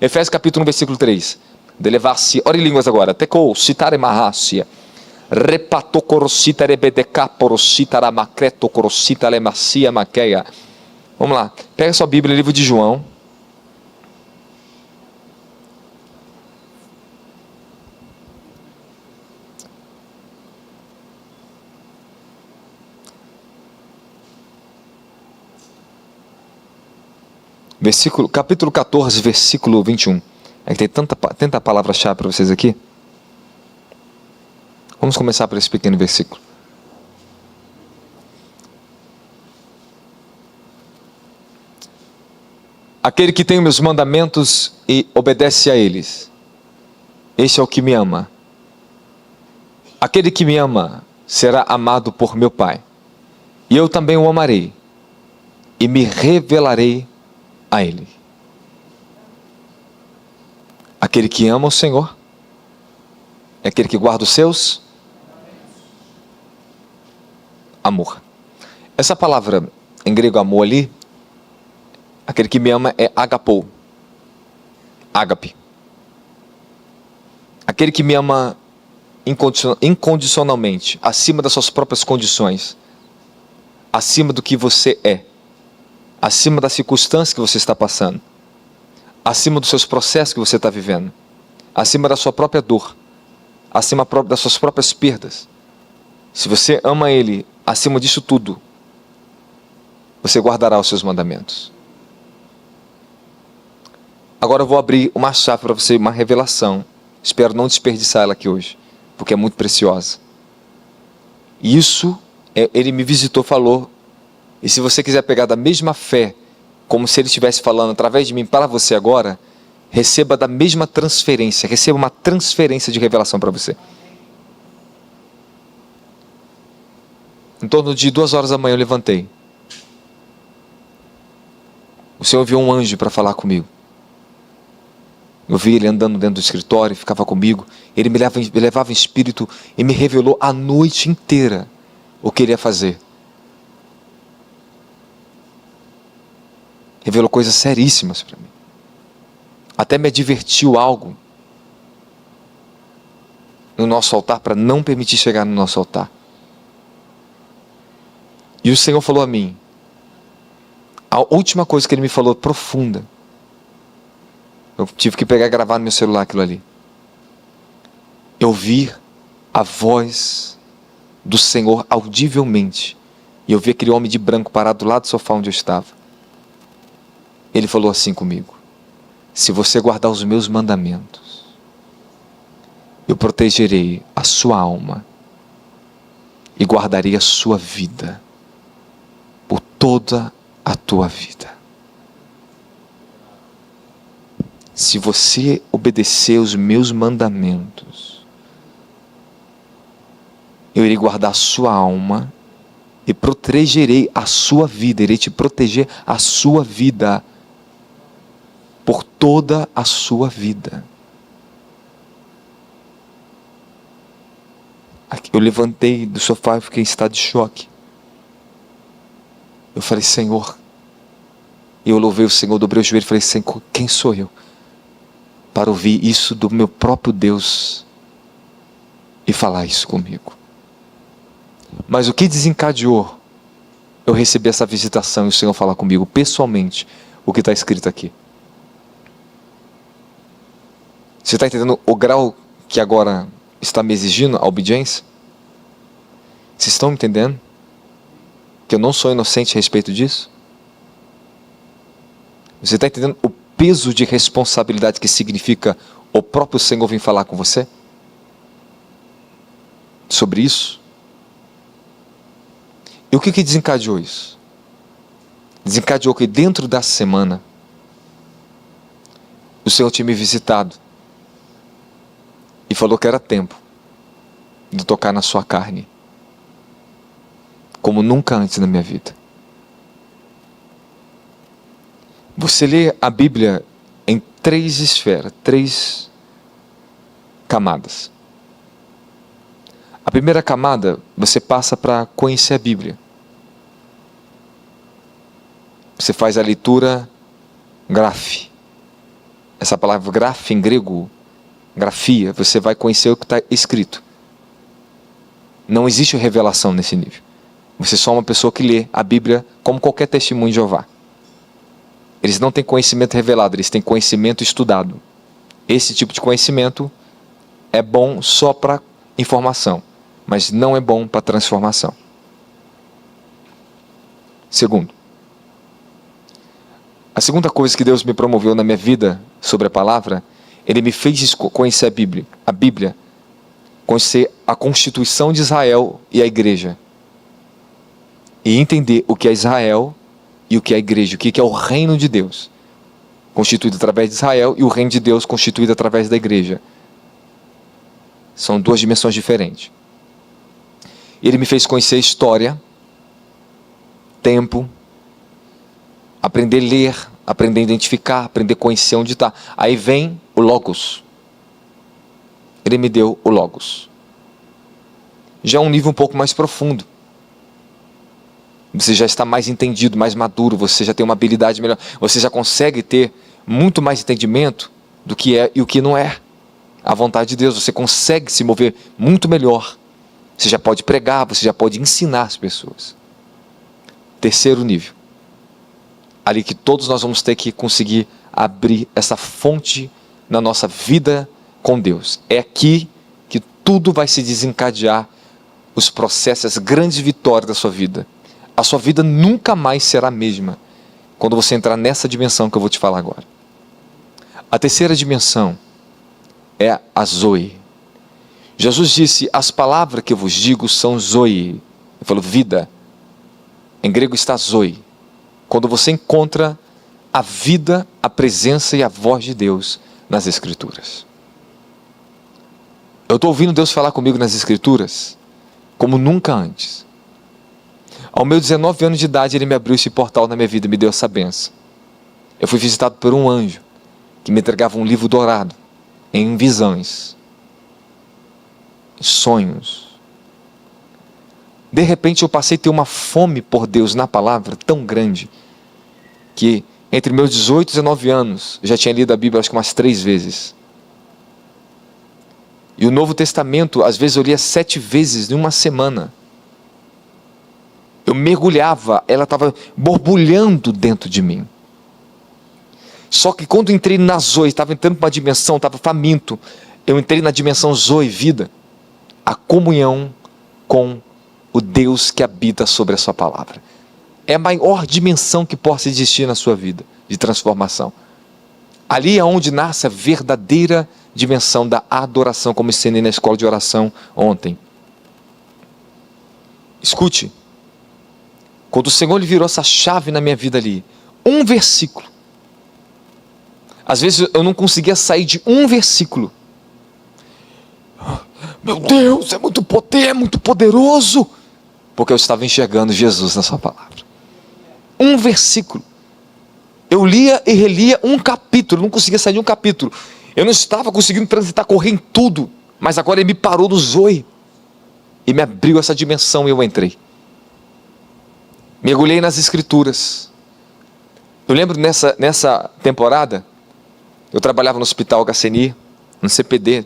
Efésios capítulo 1, versículo 3. De levar-se, ora em línguas agora. Tekou, citare marrácia. Repatocorocita rebedecaporocita ramacretocorocita lemacia maqueia. Vamos lá. Pega sua Bíblia, livro de João. Capítulo 14, versículo 21. É que tem tanta palavra-chave para vocês aqui. Vamos começar por esse pequeno versículo. Aquele que tem meus mandamentos e obedece a eles, este é o que me ama. Aquele que me ama será amado por meu Pai, e eu também o amarei, e me revelarei a ele. Aquele que ama o Senhor é aquele que guarda os seus amor. Essa palavra em grego amor ali, aquele que me ama é agapou, ágape. Aquele que me ama incondicionalmente, acima das suas próprias condições, acima do que você é, acima das circunstâncias que você está passando, acima dos seus processos que você está vivendo, acima da sua própria dor, acima das suas próprias perdas. Se você ama Ele acima disso tudo, você guardará os seus mandamentos. Agora eu vou abrir uma chave para você, uma revelação. Espero não desperdiçar ela aqui hoje, porque é muito preciosa. E isso, Ele me visitou, falou. E se você quiser pegar da mesma fé, como se Ele estivesse falando através de mim para você agora, receba da mesma transferência, receba uma transferência de revelação para você. Em torno de 2 horas da manhã eu levantei. O Senhor enviou um anjo para falar comigo. Eu vi ele andando dentro do escritório, ficava comigo. Ele me levava em espírito e me revelou a noite inteira o que ele ia fazer. Revelou coisas seríssimas para mim. Até me advertiu algo no nosso altar para não permitir chegar no nosso altar. E o Senhor falou a mim, a última coisa que Ele me falou, profunda, eu tive que pegar e gravar no meu celular aquilo ali. Eu vi a voz do Senhor audivelmente, e eu vi aquele homem de branco parado do lado do sofá onde eu estava. Ele falou assim comigo: se você guardar os meus mandamentos, eu protegerei a sua alma e guardarei a sua vida por toda a tua vida. Se você obedecer os meus mandamentos, eu irei guardar a sua alma e protegerei a sua vida, irei te proteger a sua vida por toda a sua vida. Eu levantei do sofá e fiquei em estado de choque. Eu falei: Senhor, eu louvei o Senhor, dobrei o joelho e falei: Senhor, quem sou eu para ouvir isso do meu próprio Deus e falar isso comigo? Mas o que desencadeou eu receber essa visitação e o Senhor falar comigo pessoalmente o que está escrito aqui? Você está entendendo o grau que agora está me exigindo a obediência? Vocês estão entendendo que eu não sou inocente a respeito disso? Você está entendendo o peso de responsabilidade que significa o próprio Senhor vir falar com você sobre isso? E o que desencadeou isso? Desencadeou que dentro da semana o Senhor tinha me visitado e falou que era tempo de tocar na sua carne como nunca antes na minha vida. Você lê a Bíblia em 3 esferas, 3 camadas. A primeira camada, você passa para conhecer a Bíblia. Você faz a leitura graphe. essa palavra grafia em grego, grafia, você vai conhecer o que está escrito. Não existe revelação nesse nível. Você é só uma pessoa que lê a Bíblia como qualquer testemunho de Jeová. Eles não têm conhecimento revelado, eles têm conhecimento estudado. Esse tipo de conhecimento é bom só para informação, mas não é bom para transformação. Segundo, a segunda coisa que Deus me promoveu na minha vida sobre a palavra, Ele me fez conhecer a Bíblia, conhecer a Constituição de Israel e a igreja. E entender o que é Israel e o que é a igreja, o que é o reino de Deus, constituído através de Israel, e o reino de Deus constituído através da igreja. São duas dimensões diferentes. Ele me fez conhecer história, tempo, aprender a ler, aprender a identificar, aprender a conhecer onde está. Aí vem o Logos. Ele me deu o Logos. Já é um nível um pouco mais profundo. Você já está mais entendido, mais maduro, você já tem uma habilidade melhor, você já consegue ter muito mais entendimento do que é e o que não é a vontade de Deus. Você consegue se mover muito melhor. Você já pode pregar, você já pode ensinar as pessoas. Terceiro nível, ali que todos nós vamos ter que conseguir abrir essa fonte na nossa vida com Deus. É aqui que tudo vai se desencadear, os processos, as grandes vitórias da sua vida. A sua vida nunca mais será a mesma quando você entrar nessa dimensão que eu vou te falar agora. A terceira dimensão é a Zoe. Jesus disse: as palavras que eu vos digo são Zoe. Ele falou vida. Em grego está Zoe. Quando você encontra a vida, a presença e a voz de Deus nas Escrituras. Eu estou ouvindo Deus falar comigo nas Escrituras como nunca antes. Ao meus 19 anos de idade, Ele me abriu esse portal na minha vida e me deu essa benção. Eu fui visitado por um anjo que me entregava um livro dourado, em visões, em sonhos. De repente eu passei a ter uma fome por Deus na palavra tão grande, que entre meus 18 e 19 anos, eu já tinha lido a Bíblia acho que umas 3 vezes. E o Novo Testamento, às vezes eu lia 7 vezes em uma semana. Eu mergulhava, ela estava borbulhando dentro de mim. Só que quando entrei na Zoe, estava entrando para uma dimensão, estava faminto. Eu entrei na dimensão Zoe, vida. A comunhão com o Deus que habita sobre a sua palavra. É a maior dimensão que possa existir na sua vida, de transformação. Ali é onde nasce a verdadeira dimensão da adoração, como ensinei na escola de oração ontem. Escute. Quando o Senhor virou essa chave na minha vida ali, um versículo. Às vezes eu não conseguia sair de um versículo. Meu Deus, é muito poder, é muito poderoso. Porque eu estava enxergando Jesus na sua palavra. Um versículo. Eu lia e relia um capítulo, não conseguia sair de um capítulo. Eu não estava conseguindo transitar, correr em tudo. Mas agora Ele me parou no Zoe. E me abriu essa dimensão e eu entrei. Mergulhei nas Escrituras. Eu lembro nessa temporada, eu trabalhava no Hospital Gaceni, no CPD.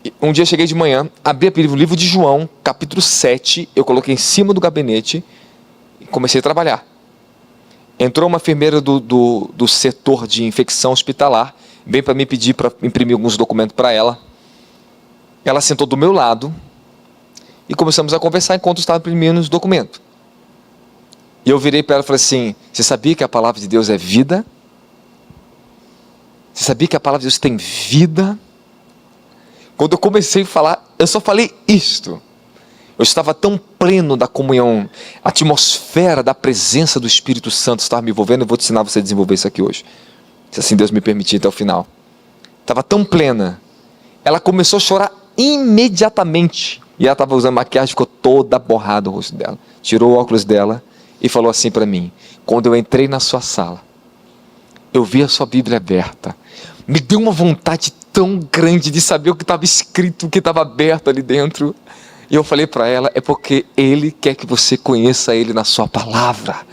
E um dia cheguei de manhã, abri o livro de João, capítulo 7, eu coloquei em cima do gabinete e comecei a trabalhar. Entrou uma enfermeira do setor de infecção hospitalar, veio para me pedir para imprimir alguns documentos para ela. Ela sentou do meu lado e começamos a conversar enquanto eu estava imprimindo os documentos. E eu virei para ela e falei assim: você sabia que a palavra de Deus é vida? Você sabia que a palavra de Deus tem vida? Quando eu comecei a falar, eu só falei isto. Eu estava tão pleno da comunhão, a atmosfera da presença do Espírito Santo estava me envolvendo. Eu vou te ensinar você a desenvolver isso aqui hoje, se assim Deus me permitir até o final. Estava tão plena. Ela começou a chorar imediatamente. E ela estava usando maquiagem, ficou toda borrada o rosto dela. Tirou o óculos dela e falou assim para mim: quando eu entrei na sua sala, eu vi a sua Bíblia aberta. Me deu uma vontade tão grande de saber o que estava escrito, o que estava aberto ali dentro. E eu falei para ela: é porque Ele quer que você conheça Ele na sua palavra.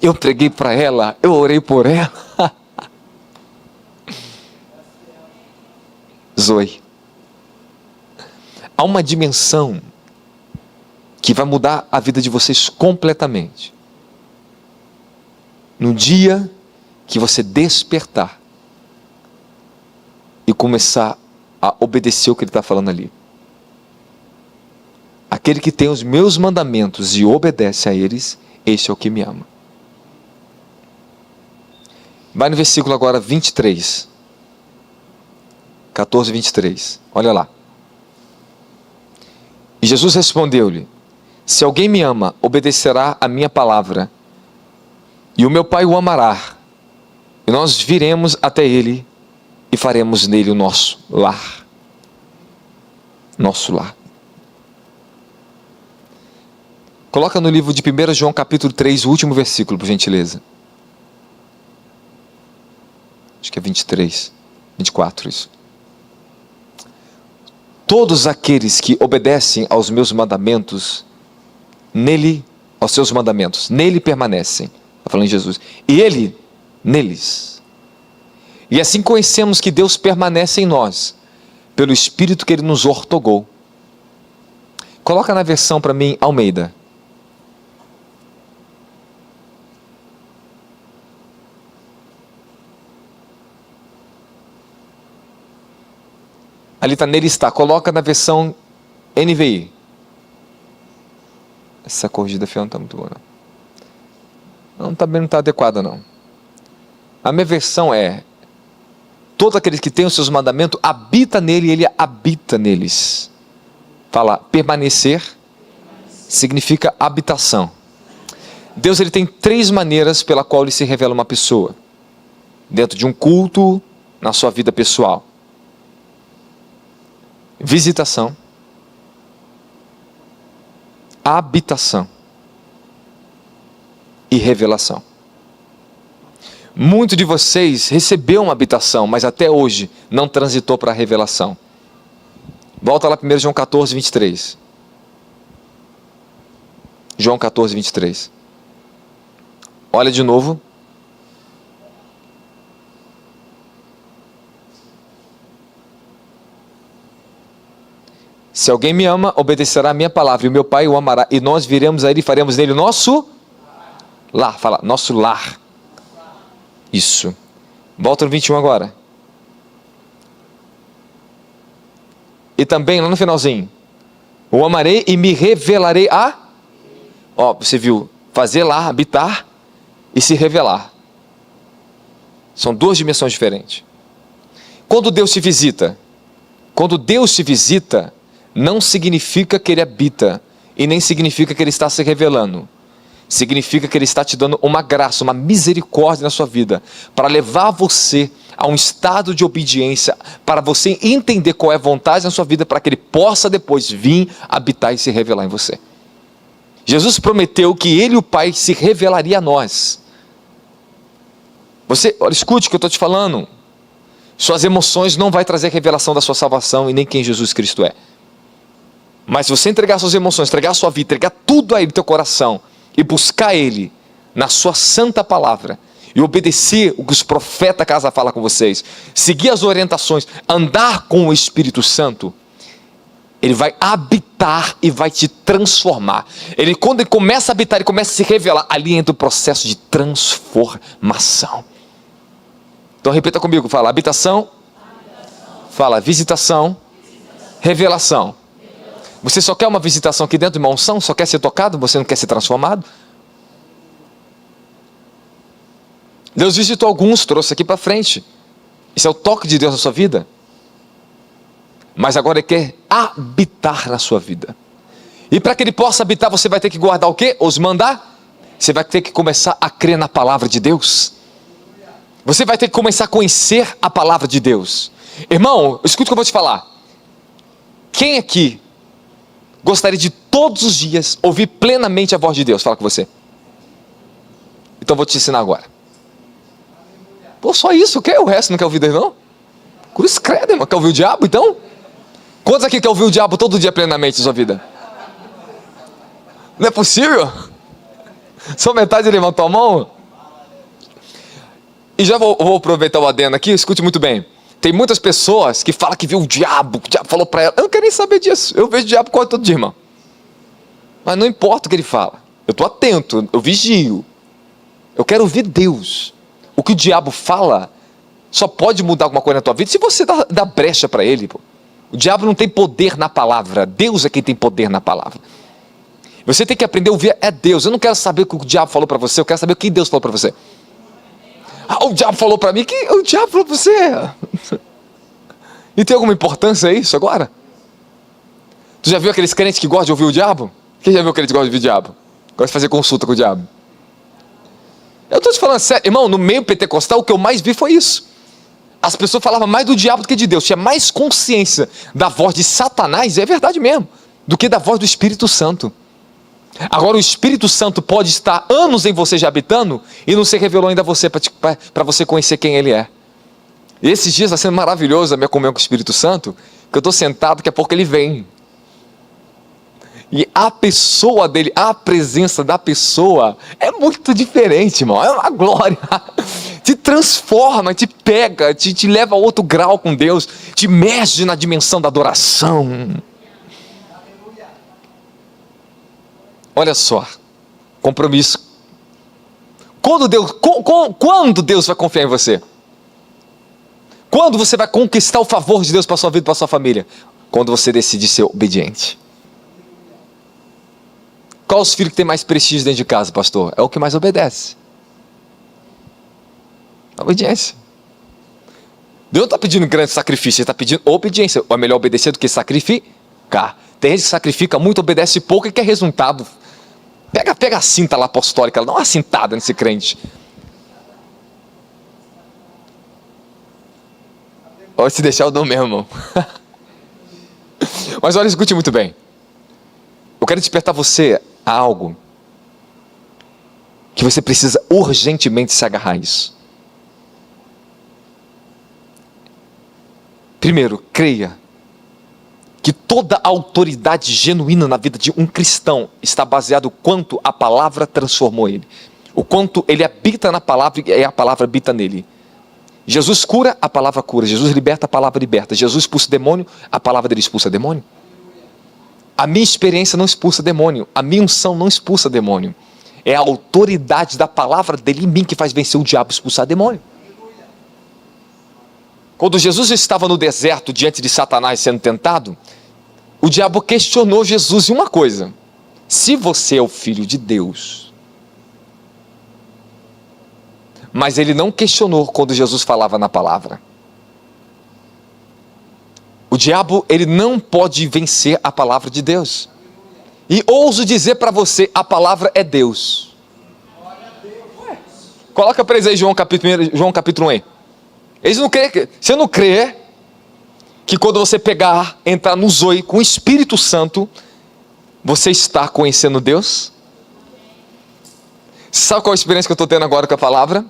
Eu preguei para ela, eu orei por ela. Zoe. Há uma dimensão que vai mudar a vida de vocês completamente. No dia que você despertar e começar a obedecer o que ele está falando ali. Aquele que tem os meus mandamentos e obedece a eles, este é o que me ama. Vai no versículo agora 23. 14, 23. Olha lá. E Jesus respondeu-lhe: se alguém me ama, obedecerá a minha palavra, e o meu Pai o amará, e nós viremos até ele e faremos nele o nosso lar. Nosso lar. Coloca no livro de 1 João capítulo 3, o último versículo, por gentileza. Acho que é 23, 24 isso. Todos aqueles que obedecem aos meus mandamentos, nele, aos seus mandamentos, nele permanecem. Está falando de Jesus. E ele, neles. E assim conhecemos que Deus permanece em nós, pelo Espírito que ele nos ortogou. Coloca na versão para mim, Almeida. Ali está, nele está. Coloca na versão NVI. Essa corrigida feia não está muito boa, não. Não está adequada, não. A minha versão é: todos aqueles que têm os seus mandamentos, habita nele e ele habita neles. Fala, permanecer significa habitação. Deus ele tem 3 maneiras pela qual ele se revela a uma pessoa. Dentro de um culto, na sua vida pessoal. Visitação, habitação e revelação. Muito de vocês recebeu uma habitação, mas até hoje não transitou para a revelação. Volta lá 1 João 14, 23. João 14, 23. Olha de novo. Se alguém me ama, obedecerá a minha palavra, e o meu Pai o amará, e nós viremos a ele e faremos nele nosso lar. Fala, nosso lar. Isso. Volta no 21 agora. E também, lá no finalzinho, o amarei e me revelarei a... Ó, você viu, fazer lá, habitar e se revelar. São 2 dimensões diferentes. Quando Deus te visita, não significa que ele habita, e nem significa que ele está se revelando. Significa que ele está te dando uma graça, uma misericórdia na sua vida, para levar você a um estado de obediência, para você entender qual é a vontade na sua vida, para que ele possa depois vir habitar e se revelar em você. Jesus prometeu que ele e o Pai se revelaria a nós. Você, olha, escute o que eu estou te falando. Suas emoções não vai trazer revelação da sua salvação e nem quem Jesus Cristo é. Mas se você entregar suas emoções, entregar a sua vida, entregar tudo a ele, teu coração, e buscar ele na sua santa palavra, e obedecer o que os profetas casa falam com vocês, seguir as orientações, andar com o Espírito Santo, ele vai habitar e vai te transformar. Quando ele começa a habitar, ele começa a se revelar, ali entra o processo de transformação. Então repita comigo, fala habitação, fala visitação, revelação. Você só quer uma visitação aqui dentro de uma unção? Só quer ser tocado? Você não quer ser transformado? Deus visitou alguns, trouxe aqui para frente. Isso é o toque de Deus na sua vida. Mas agora Ele quer habitar na sua vida. E para que Ele possa habitar, você vai ter que guardar o quê? Os mandar? Você vai ter que começar a crer na palavra de Deus. Você vai ter que começar a conhecer a palavra de Deus. Irmão, escuta o que eu vou te falar. Quem aqui gostaria de todos os dias ouvir plenamente a voz de Deus? Fala com você. Então eu vou te ensinar agora. Pô, só isso, o que? O resto não quer ouvir Deus, não? Cruz credo, irmão. Quer ouvir o diabo, então? Quantos aqui quer ouvir o diabo todo dia plenamente em sua vida? Não é possível? Só metade levantou a mão? E já vou aproveitar o adendo aqui, escute muito bem. Tem muitas pessoas que falam que viu o diabo falou para ela. Eu não quero nem saber disso. Eu vejo o diabo quase todo dia, irmão. Mas não importa o que ele fala. Eu estou atento, eu vigio. Eu quero ouvir Deus. O que o diabo fala só pode mudar alguma coisa na tua vida se você dá brecha para ele. Pô. O diabo não tem poder na palavra. Deus é quem tem poder na palavra. Você tem que aprender a ouvir é Deus. Eu não quero saber o que o diabo falou para você. Eu quero saber o que Deus falou para você. O diabo falou para mim. Que o diabo falou para você? E tem alguma importância isso agora? Tu já viu aqueles crentes que gostam de ouvir o diabo? Quem já viu aqueles que gostam de ouvir o diabo? Gosta de fazer consulta com o diabo. Eu estou te falando sério. Irmão, no meio pentecostal o que eu mais vi foi isso. As pessoas falavam mais do diabo do que de Deus. Tinha mais consciência da voz de Satanás, é verdade mesmo, do que da voz do Espírito Santo. Agora o Espírito Santo pode estar anos em você já habitando e não se revelou ainda a você para você conhecer quem ele é. E esses dias está sendo maravilhoso a minha comunhão com o Espírito Santo, que eu estou sentado, daqui a pouco ele vem. E a pessoa dele, a presença da pessoa é muito diferente, irmão. É uma glória. Te transforma, te pega, te leva a outro grau com Deus, te imerge na dimensão da adoração. Olha só, compromisso. Quando Deus vai confiar em você? Quando você vai conquistar o favor de Deus para a sua vida e para a sua família? Quando você decide ser obediente. Qual os filhos que tem mais prestígio dentro de casa, pastor? É o que mais obedece. A obediência. Deus não está pedindo grande sacrifício, Ele está pedindo obediência. É melhor obedecer do que sacrificar. Tem gente que sacrifica muito, obedece pouco e quer resultado. Pega a cinta lá apostólica, dá uma cintada nesse crente. Olha, se deixar eu dou mesmo, irmão. Mas olha, escute muito bem. Eu quero despertar você a algo que você precisa urgentemente se agarrar a isso. Primeiro, creia que toda a autoridade genuína na vida de um cristão está baseado no quanto a palavra transformou ele. O quanto ele habita na palavra e a palavra habita nele. Jesus cura, a palavra cura. Jesus liberta, a palavra liberta. Jesus expulsa demônio, a palavra dele expulsa demônio. A minha experiência não expulsa demônio. A minha unção não expulsa demônio. É a autoridade da palavra dele em mim que faz vencer o diabo e expulsar demônio. Quando Jesus estava no deserto diante de Satanás sendo tentado, o diabo questionou Jesus em uma coisa: se você é o filho de Deus. Mas ele não questionou quando Jesus falava na palavra. O diabo, ele não pode vencer a palavra de Deus. E ouso dizer para você, a palavra é Deus. Coloca para eles aí João capítulo 1 aí. Eles não creem, você não crê que quando você entrar no Zoe com o Espírito Santo, você está conhecendo Deus? Sabe qual a experiência que eu estou tendo agora com a palavra?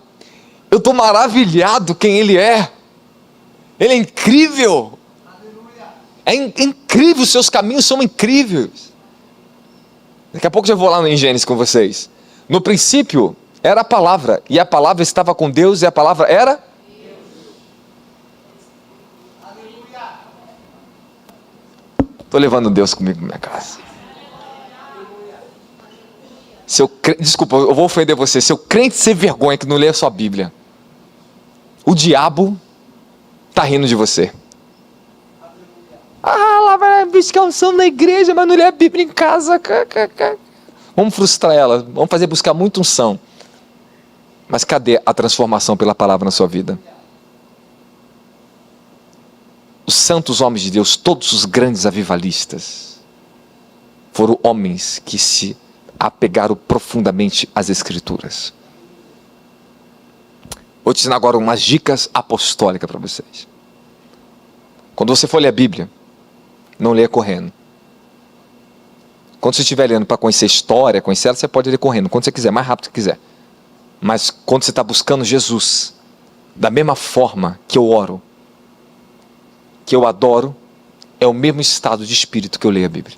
Eu estou maravilhado quem Ele é. Ele é incrível. É incrível, os seus caminhos são incríveis. Daqui a pouco eu vou lá em Gênesis com vocês. No princípio era a palavra, e a palavra estava com Deus, e a palavra era estou levando Deus comigo na minha casa. Desculpa, eu vou ofender você. Seu crente sem vergonha que não lê a sua Bíblia, o diabo está rindo de você. Lá vai buscar unção na igreja, mas não lê a Bíblia em casa. Vamos frustrar ela, vamos fazer buscar muita unção. Mas cadê a transformação pela palavra na sua vida? Os santos homens de Deus, todos os grandes avivalistas, foram homens que se apegaram profundamente às Escrituras. Vou te ensinar agora umas dicas apostólicas para vocês. Quando você for ler a Bíblia, não leia correndo. Quando você estiver lendo para conhecer história, conhecer ela, você pode ler correndo, quando você quiser, mais rápido que quiser. Mas quando você está buscando Jesus, da mesma forma que eu oro, que eu adoro, é o mesmo estado de espírito que eu leio a Bíblia.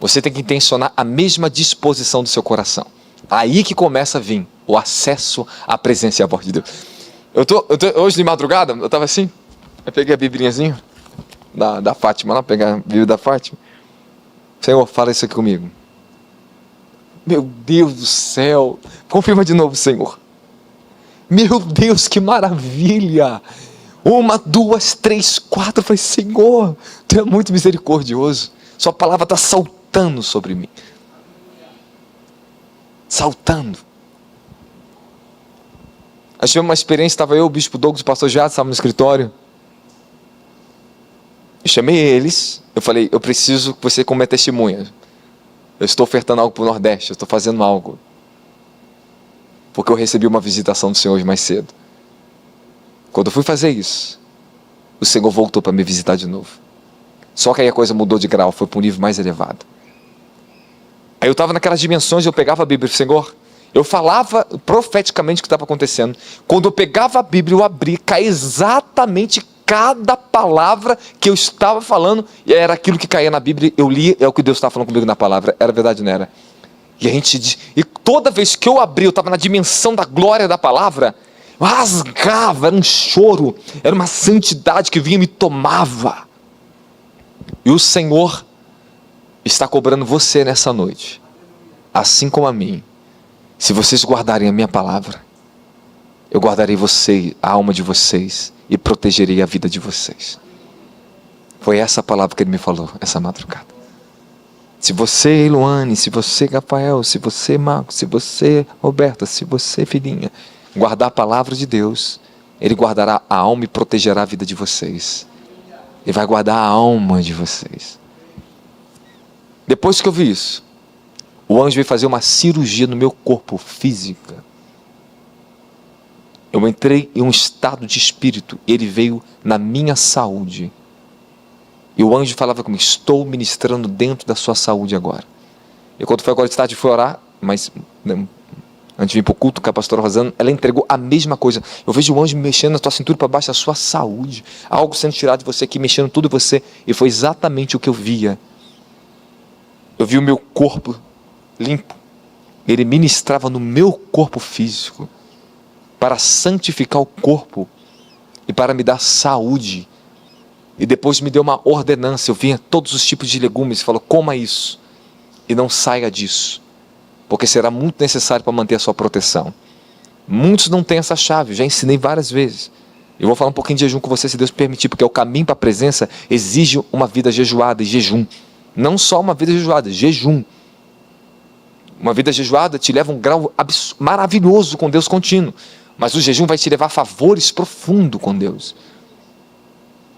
Você tem que intencionar a mesma disposição do seu coração. Aí que começa a vir o acesso à presença e à voz de Deus. Hoje de madrugada, eu estava assim, Eu peguei a biblinhazinha da Fátima lá, pegar a Bíblia da Fátima. Senhor, fala isso aqui comigo. Meu Deus do céu. Confirma de novo, Senhor. Meu Deus, que maravilha. 1, 2, 3, 4. Eu falei, Senhor, Tu é muito misericordioso. Sua palavra está saltando sobre mim. Saltando. Aí tivemos uma experiência, estava eu, o bispo Douglas, o pastor Jado, estava no escritório. Eu chamei eles, eu falei, eu preciso que você como testemunha. Eu estou ofertando algo para o Nordeste, eu estou fazendo algo. Porque eu recebi uma visitação do Senhor hoje mais cedo. Quando eu fui fazer isso, o Senhor voltou para me visitar de novo. Só que aí a coisa mudou de grau, foi para um nível mais elevado. Aí eu estava naquelas dimensões, eu pegava a Bíblia, Senhor, eu falava profeticamente o que estava acontecendo. Quando eu pegava a Bíblia, eu abria, caía exatamente cada palavra que eu estava falando, e era aquilo que caía na Bíblia, eu lia, é o que Deus estava falando comigo na palavra, era verdade, não era? E toda vez que eu abri, eu estava na dimensão da glória da palavra, eu rasgava, era um choro, era uma santidade que vinha e me tomava. E o Senhor está cobrando você nessa noite, assim como a mim. Se vocês guardarem a minha palavra, eu guardarei você, a alma de vocês, e protegerei a vida de vocês. Foi essa a palavra que ele me falou essa madrugada. Se você, Eloane, se você, Rafael, se você, Marcos, se você, Roberta, se você, filhinha, guardar a palavra de Deus, Ele guardará a alma e protegerá a vida de vocês. Ele vai guardar a alma de vocês. Depois que eu vi isso, o anjo veio fazer uma cirurgia no meu corpo física. Eu entrei em um estado de espírito, ele veio na minha saúde. E o anjo falava comigo, estou ministrando dentro da sua saúde agora. E quando foi agora de tarde, fui orar, mas antes de vir para o culto, que a pastora Rosana, ela entregou a mesma coisa. Eu vejo o anjo mexendo na tua cintura para baixo da sua saúde. Algo sendo tirado de você aqui, mexendo tudo em você. E foi exatamente o que eu via. Eu vi o meu corpo limpo. Ele ministrava no meu corpo físico para santificar o corpo e para me dar saúde. E depois me deu uma ordenança. Eu vinha todos os tipos de legumes e falou, coma isso e não saia disso, porque será muito necessário para manter a sua proteção. Muitos não têm essa chave, já ensinei várias vezes. Eu vou falar um pouquinho de jejum com você, se Deus permitir, porque o caminho para a presença exige uma vida jejuada e jejum. Não só uma vida jejuada, jejum. Uma vida jejuada te leva a um grau maravilhoso com Deus contínuo, mas o jejum vai te levar a favores profundos com Deus.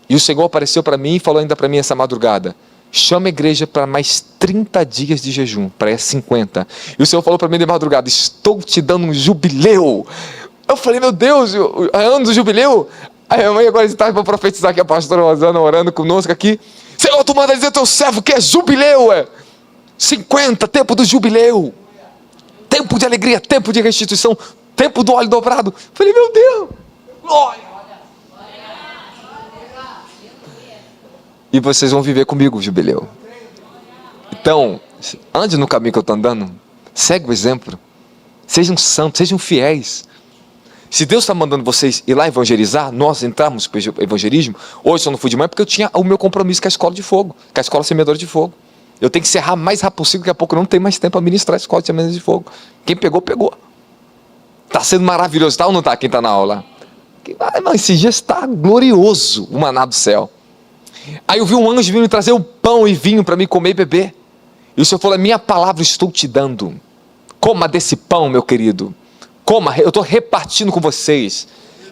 E o Senhor apareceu para mim e falou ainda para mim essa madrugada, chama a igreja para mais 30 dias de jejum, para 50. E o Senhor falou para mim de madrugada, estou te dando um jubileu. Eu falei, meu Deus, é ano do jubileu? Aí a mãe agora está para profetizar aqui, a pastora Rosana orando conosco aqui. Senhor, tu manda dizer ao teu servo que é jubileu, 50, tempo do jubileu. Tempo de alegria, tempo de restituição, tempo do óleo dobrado. Eu falei, meu Deus, glória. E vocês vão viver comigo o jubileu. Então, ande no caminho que eu estou andando. Segue o exemplo. Sejam santos, sejam fiéis. Se Deus está mandando vocês ir lá evangelizar, nós entramos para o evangelismo. Hoje eu não fui de manhã porque eu tinha o meu compromisso com a escola de fogo, com a escola semeadora de fogo. Eu tenho que encerrar o mais rápido possível, daqui a pouco eu não tenho mais tempo para ministrar a escola de semeadora de fogo. Quem pegou, pegou. Está sendo maravilhoso, tá ou não está? Quem está na aula? Esse dia está glorioso, o maná do céu. Aí eu vi um anjo vindo trazer o pão e vinho para mim comer e beber. E o Senhor falou, a minha palavra estou te dando. Coma desse pão, meu querido. Coma, eu estou repartindo com vocês.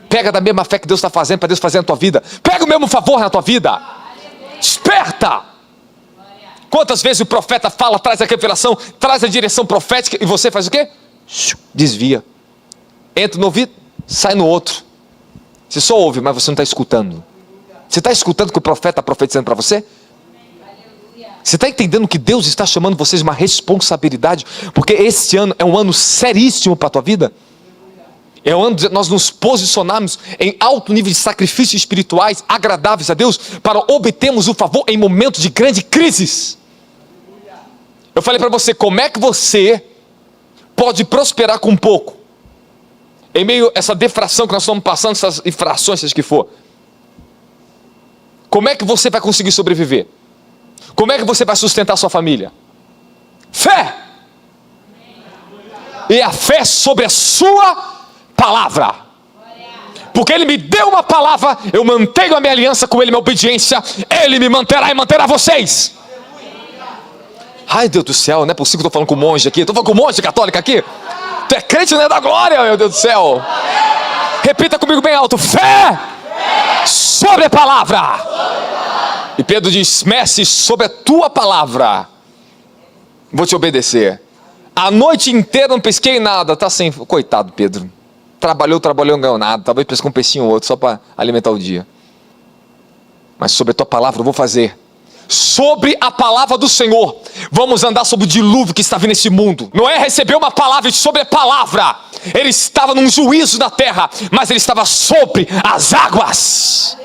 Pega da mesma fé que Deus está fazendo para Deus fazer na tua vida. Pega o mesmo favor na tua vida. Desperta. Quantas vezes o profeta fala, traz a revelação, traz a direção profética e você faz o quê? Desvia. Entra no ouvido, sai no outro. Você só ouve, mas você não está escutando. Você está escutando o que o profeta está profetizando para você? Você está entendendo que Deus está chamando vocês uma responsabilidade? Porque esse ano é um ano seríssimo para a tua vida. É um ano de nós nos posicionarmos em alto nível de sacrifícios espirituais agradáveis a Deus para obtermos o favor em momentos de grande crises. Eu falei para você, como é que você pode prosperar com pouco? Em meio a essa defração que nós estamos passando, essas infrações, seja que for. como é que você vai conseguir sobreviver? Como é que você vai sustentar sua família? Fé! E a fé sobre a sua palavra. Porque Ele me deu uma palavra, eu mantenho a minha aliança com Ele, minha obediência, Ele me manterá e manterá vocês. Ai, Deus do céu, não é possível que eu estou falando com um monge aqui. Estou falando com um monge católico aqui. Tu é crente, não é da glória, meu Deus do céu. Repita comigo bem alto. Fé sobre a palavra. E Pedro diz, mestre, sobre a tua palavra vou te obedecer. A noite inteira não pesquei nada. Tá sem... Coitado, Pedro. Trabalhou, não ganhou nada. Talvez pescou um peixinho ou outro só para alimentar o dia. Mas sobre a tua palavra eu vou fazer. Sobre a palavra do Senhor vamos andar sobre o dilúvio que está vindo nesse mundo. Noé recebeu uma palavra sobre a palavra. Ele estava num juízo na terra, mas ele estava sobre as águas.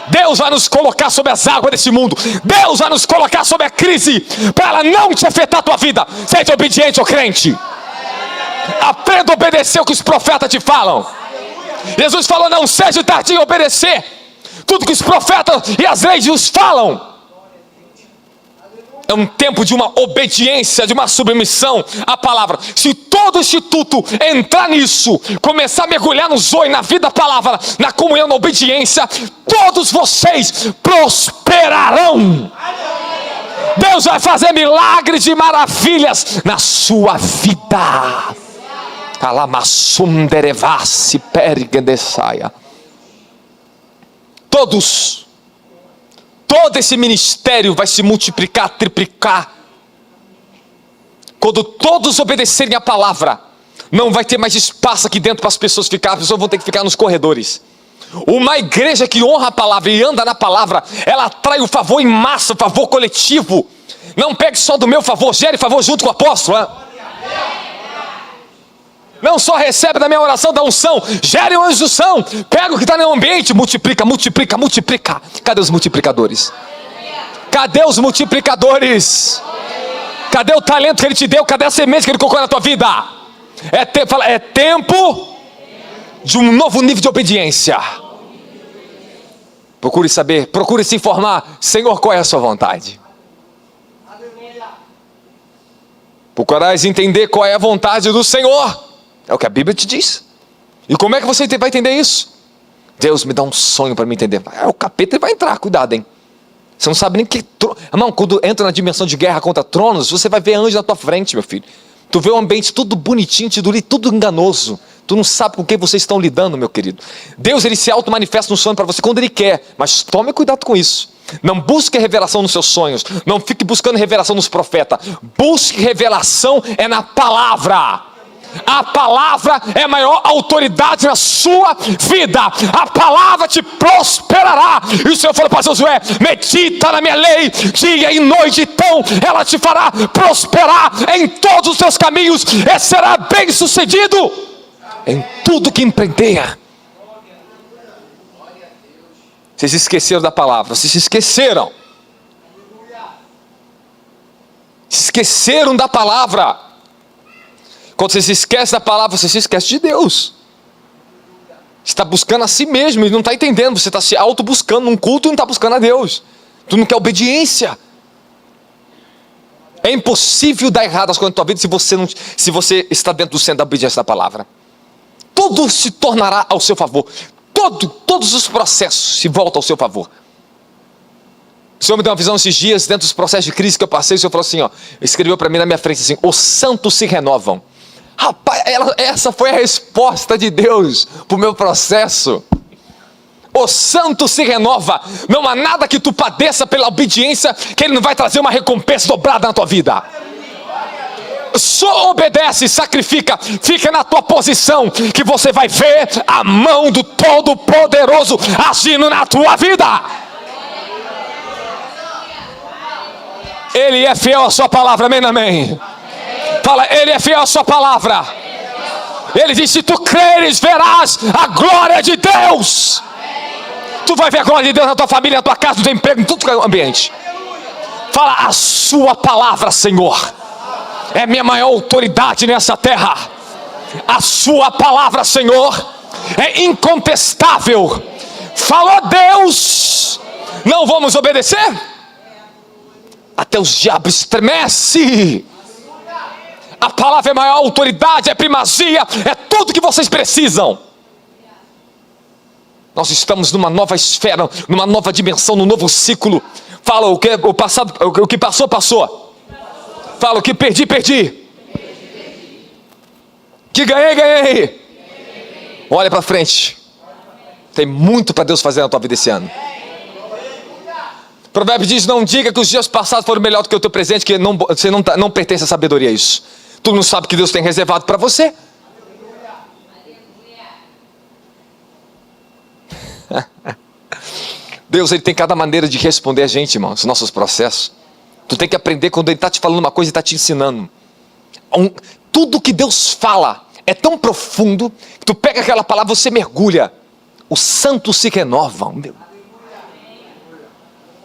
Deus vai nos colocar sobre as águas desse mundo. Deus vai nos colocar sobre a crise, para ela não te afetar a tua vida. Seja obediente, ó crente. Aprenda a obedecer o que os profetas te falam. Jesus falou, não seja tardio a obedecer tudo que os profetas e as leis nos falam. É um tempo de uma obediência, de uma submissão à palavra. Se todo instituto entrar nisso, começar a mergulhar no zoe, na vida da palavra, na comunhão, na obediência, todos vocês prosperarão. Deus vai fazer milagres e maravilhas na sua vida. Todo esse ministério vai se multiplicar, triplicar. Quando todos obedecerem a palavra, não vai ter mais espaço aqui dentro para as pessoas ficar. As pessoas vão ter que ficar nos corredores. Uma igreja que honra a palavra e anda na palavra, ela atrai o favor em massa, o favor coletivo. Não pegue só do meu favor, gere favor junto com o apóstolo. Não só recebe da minha oração da unção, gere uma unção. Pega o que está no ambiente, multiplica, multiplica, multiplica. Cadê os multiplicadores? Cadê os multiplicadores? Cadê o talento que Ele te deu? Cadê a semente que Ele colocou na tua vida? É tempo de um novo nível de obediência. Procure saber, procure se informar. Senhor, qual é a sua vontade? Procurais entender qual é a vontade do Senhor. É o que a Bíblia te diz. E como é que você vai entender isso? Deus me dá um sonho para me entender. O capeta vai entrar, cuidado, hein? Você não sabe nem que... Irmão, quando entra na dimensão de guerra contra tronos, você vai ver anjo na tua frente, meu filho. Tu vê um ambiente tudo bonitinho, tudo enganoso. Tu não sabe com quem vocês estão lidando, meu querido. Deus, Ele se auto-manifesta no sonho para você quando Ele quer. Mas tome cuidado com isso. Não busque revelação nos seus sonhos. Não fique buscando revelação nos profetas. Busque revelação na palavra. A palavra é a maior autoridade na sua vida. A palavra te prosperará. E o Senhor falou para Josué, medita na minha lei dia e noite, então ela te fará prosperar em todos os seus caminhos, e será bem sucedido em tudo que empreender. Vocês esqueceram da palavra. Vocês se esqueceram. Se esqueceram da palavra. Quando você se esquece da palavra, você se esquece de Deus. Você está buscando a si mesmo e não está entendendo. Você está se auto-buscando num culto e não está buscando a Deus. Tu não quer obediência. É impossível dar errado as coisas na tua vida se você está dentro do centro da obediência da palavra. Tudo se tornará ao seu favor. Todos os processos se voltam ao seu favor. O Senhor me deu uma visão esses dias, dentro dos processos de crise que eu passei. O Senhor falou assim, escreveu para mim na minha frente assim, os santos se renovam. Rapaz, essa foi a resposta de Deus para o meu processo. O santo se renova. Não há nada que tu padeça pela obediência que Ele não vai trazer uma recompensa dobrada na tua vida. Só obedece, sacrifica, fica na tua posição, que você vai ver a mão do Todo-Poderoso agindo na tua vida. Ele é fiel à sua palavra, amém, amém. Fala, Ele é fiel à sua palavra. Ele diz, se tu creres, verás a glória de Deus. Tu vai ver a glória de Deus na tua família, na tua casa, no teu emprego, em todo o ambiente. Fala, a sua palavra, Senhor, é minha maior autoridade nessa terra. A sua palavra, Senhor, é incontestável. Falou Deus, Não vamos obedecer? Até os diabos estremecem. A palavra é maior autoridade, é primazia, é tudo que vocês precisam. Nós estamos numa nova esfera, numa nova dimensão, num novo ciclo. Fala o que passou, passou. Fala o que perdi, perdi. Que ganhei, ganhei. Olha para frente. Tem muito para Deus fazer na tua vida esse ano. Provérbio diz: não diga que os dias passados foram melhor do que o teu presente, que você não pertence à sabedoria a isso. Tu não sabe o que Deus tem reservado para você. Deus, Ele tem cada maneira de responder a gente, irmão, os nossos processos. Tu tem que aprender quando Ele está te falando uma coisa e está te ensinando. Tudo que Deus fala é tão profundo que tu pega aquela palavra, você mergulha. Os santos se renovam, meu.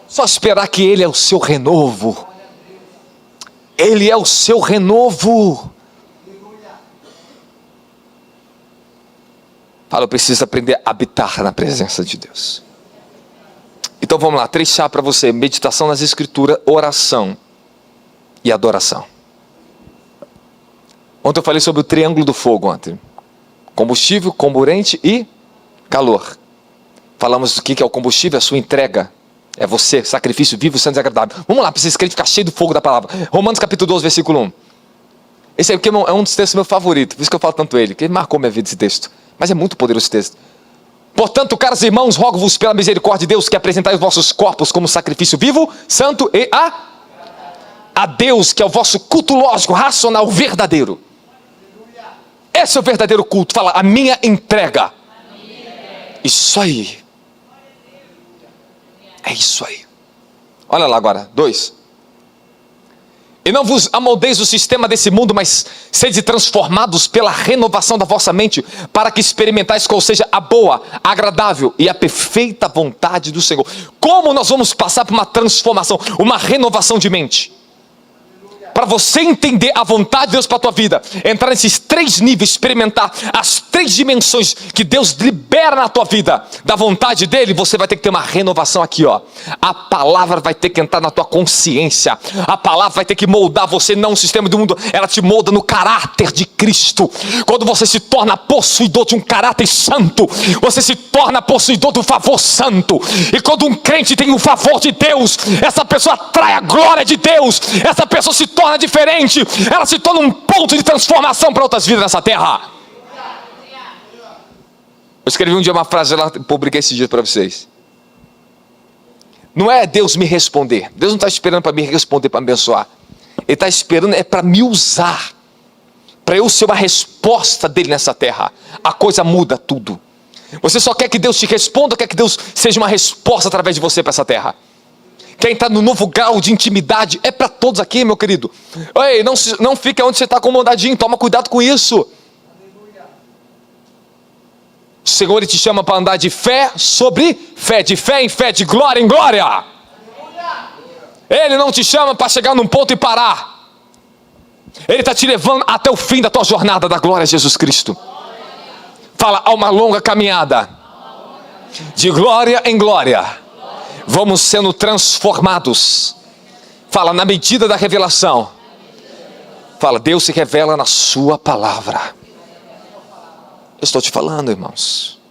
Só esperar que Ele é o seu renovo. Ele é o seu renovo. Fala, eu preciso aprender a habitar na presença de Deus. Então vamos lá, 3 chá para você: meditação nas escrituras, oração e adoração. Ontem eu falei sobre o triângulo do fogo ontem. Combustível, comburente e calor. Falamos do que é o combustível, a sua entrega. É você, sacrifício vivo, santo e agradável. Vamos lá, para vocês querem ficar cheio do fogo da palavra. Romanos capítulo 12, versículo 1. Esse aqui é um dos textos meu favorito, por isso que eu falo tanto ele, que ele marcou minha vida esse texto. Mas é muito poderoso esse texto. Portanto, caros irmãos, rogo-vos pela misericórdia de Deus que apresentai os vossos corpos como sacrifício vivo, santo e a Deus, que é o vosso culto lógico, racional, verdadeiro. Esse é o verdadeiro culto. Fala, a minha entrega. Isso aí. É isso aí. Olha lá agora, 2. E não vos amoldeis o sistema desse mundo, mas sede transformados pela renovação da vossa mente, para que experimentais qual seja a boa, agradável e a perfeita vontade do Senhor. Como nós vamos passar por uma transformação, uma renovação de mente? Para você entender a vontade de Deus para a tua vida, entrar nesses 3 níveis, experimentar as 3 dimensões que Deus libera na tua vida, da vontade dele, você vai ter que ter uma renovação aqui, ó. A palavra vai ter que entrar na tua consciência, a palavra vai ter que moldar você, não o sistema do mundo, ela te molda no caráter de Cristo. Quando você se torna possuidor de um caráter santo, você se torna possuidor do favor santo. E quando um crente tem o favor de Deus, essa pessoa atrai a glória de Deus, essa pessoa se torna diferente, ela se torna um ponto de transformação para outras vidas nessa terra. Eu escrevi um dia uma frase lá, publiquei esse dia para vocês. Não é Deus me responder, Deus não está esperando para me responder, para me abençoar. Ele está esperando para me usar, para eu ser uma resposta dele nessa terra. A coisa muda tudo. Você só quer que Deus te responda, ou quer que Deus seja uma resposta através de você para essa terra? Quem está no novo grau de intimidade, é para todos aqui, meu querido. Ei, não fica onde você está acomodadinho, toma cuidado com isso. O Senhor, Ele te chama para andar de fé sobre fé, de fé em fé, de glória em glória. Ele não te chama para chegar num ponto e parar. Ele está te levando até o fim da tua jornada da glória a Jesus Cristo. Fala, há uma longa caminhada, de glória em glória. Vamos sendo transformados. Fala, na medida da revelação. Fala, Deus se revela na sua palavra. Eu estou te falando, irmãos.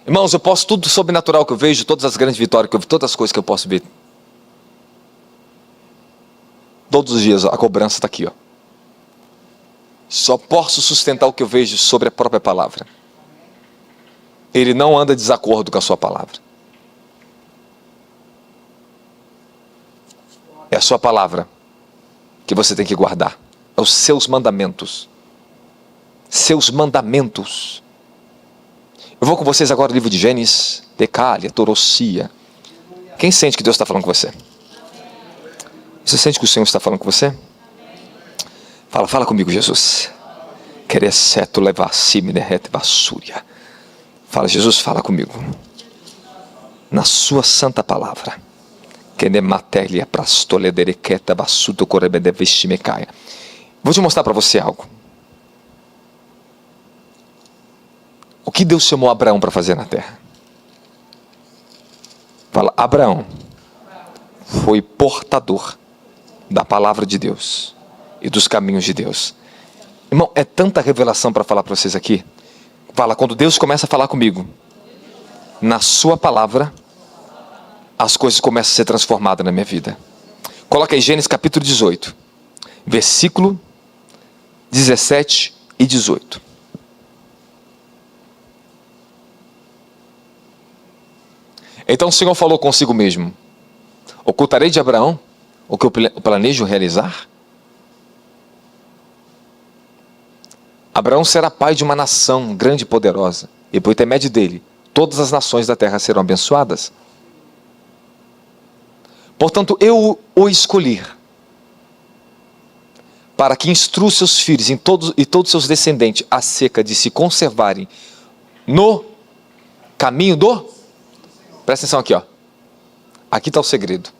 Irmãos, eu posso tudo sobrenatural que eu vejo, todas as grandes vitórias que eu vi, todas as coisas que eu posso ver. Todos os dias, ó, a cobrança está aqui, ó. Só posso sustentar o que eu vejo sobre a própria palavra. Ele não anda em desacordo com a sua palavra. É a sua palavra que você tem que guardar. É os seus mandamentos. Seus mandamentos. Eu vou com vocês agora no livro de Gênesis, Decália, Torossia. Quem sente que Deus está falando com você? Você sente que o Senhor está falando com você? Fala comigo, Jesus. Quereseto levassime nerete vassúria. Fala, Jesus, fala comigo. Na sua santa palavra. Vou te mostrar para você algo. O que Deus chamou Abraão para fazer na terra? Fala, Abraão foi portador da palavra de Deus e dos caminhos de Deus. Irmão, é tanta revelação para falar para vocês aqui. Fala, quando Deus começa a falar comigo, na sua palavra, as coisas começam a ser transformadas na minha vida. Coloca aí Gênesis capítulo 18, versículo 17 e 18. Então o Senhor falou consigo mesmo: ocultarei de Abraão o que eu planejo realizar? Abraão será pai de uma nação grande e poderosa, e por intermédio dele, todas as nações da terra serão abençoadas. Portanto, eu o escolhi para que instrua seus filhos e todos seus descendentes acerca de se conservarem no caminho do... Presta atenção aqui, ó. Aqui está o segredo.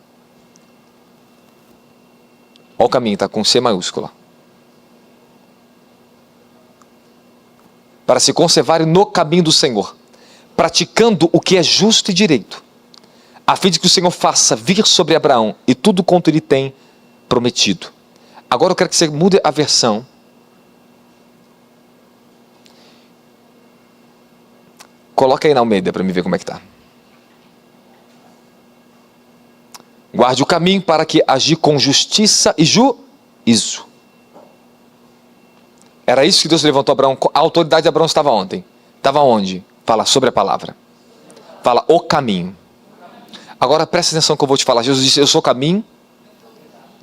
Olha o caminho, está com C maiúsculo. Para se conservarem no caminho do Senhor, praticando o que é justo e direito, a fim de que o Senhor faça vir sobre Abraão e tudo quanto ele tem prometido. Agora eu quero que você mude a versão. Coloca aí na Almeida para me ver como é que está. Guarde o caminho para que agir com justiça e juízo. Era isso que Deus levantou Abraão. A autoridade de Abraão estava ontem. Estava onde? Fala sobre a palavra. Fala o caminho. Agora presta atenção que eu vou te falar. Jesus disse, eu sou o caminho.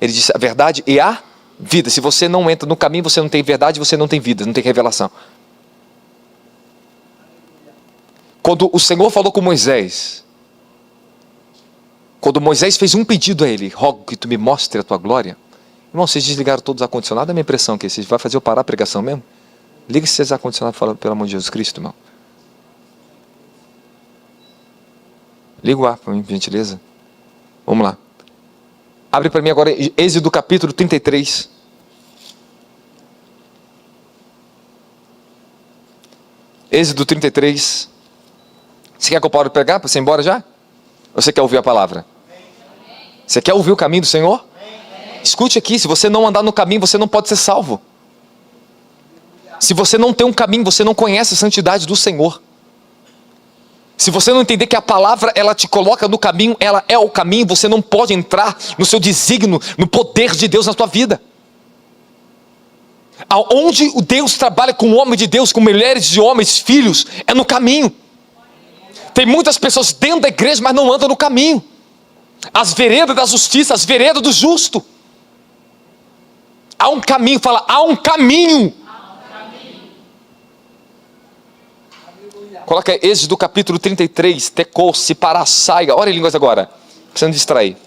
Ele disse a verdade e a vida. Se você não entra no caminho, você não tem verdade, você não tem vida, não tem revelação. Quando o Senhor falou com Moisés, quando Moisés fez um pedido a ele, rogo que tu me mostre a tua glória. Irmão, vocês desligaram todos os ar-condicionados? A minha impressão que vocês vai fazer eu parar a pregação mesmo? Liga esses ar-condicionados, fala pelo amor de Jesus Cristo, irmão. Liga o ar para mim, por gentileza. Vamos lá. Abre para mim agora Êxodo capítulo 33. Êxodo 33. Você quer que eu pare de pregar para você ir embora já? Ou você quer ouvir a palavra? Você quer ouvir o caminho do Senhor? Escute aqui, se você não andar no caminho, você não pode ser salvo. Se você não tem um caminho, você não conhece a santidade do Senhor. Se você não entender que a palavra, ela te coloca no caminho, ela é o caminho, você não pode entrar no seu desígnio, no poder de Deus na sua vida. Aonde o Deus trabalha com o homem de Deus, com mulheres de homens, filhos, é no caminho. Tem muitas pessoas dentro da igreja, mas não andam no caminho. As veredas da justiça, as veredas do justo. Há um caminho, fala, há um caminho. Coloca Êxodo do capítulo 33, tecou-se para a saia. Olha em línguas agora, precisando distrair.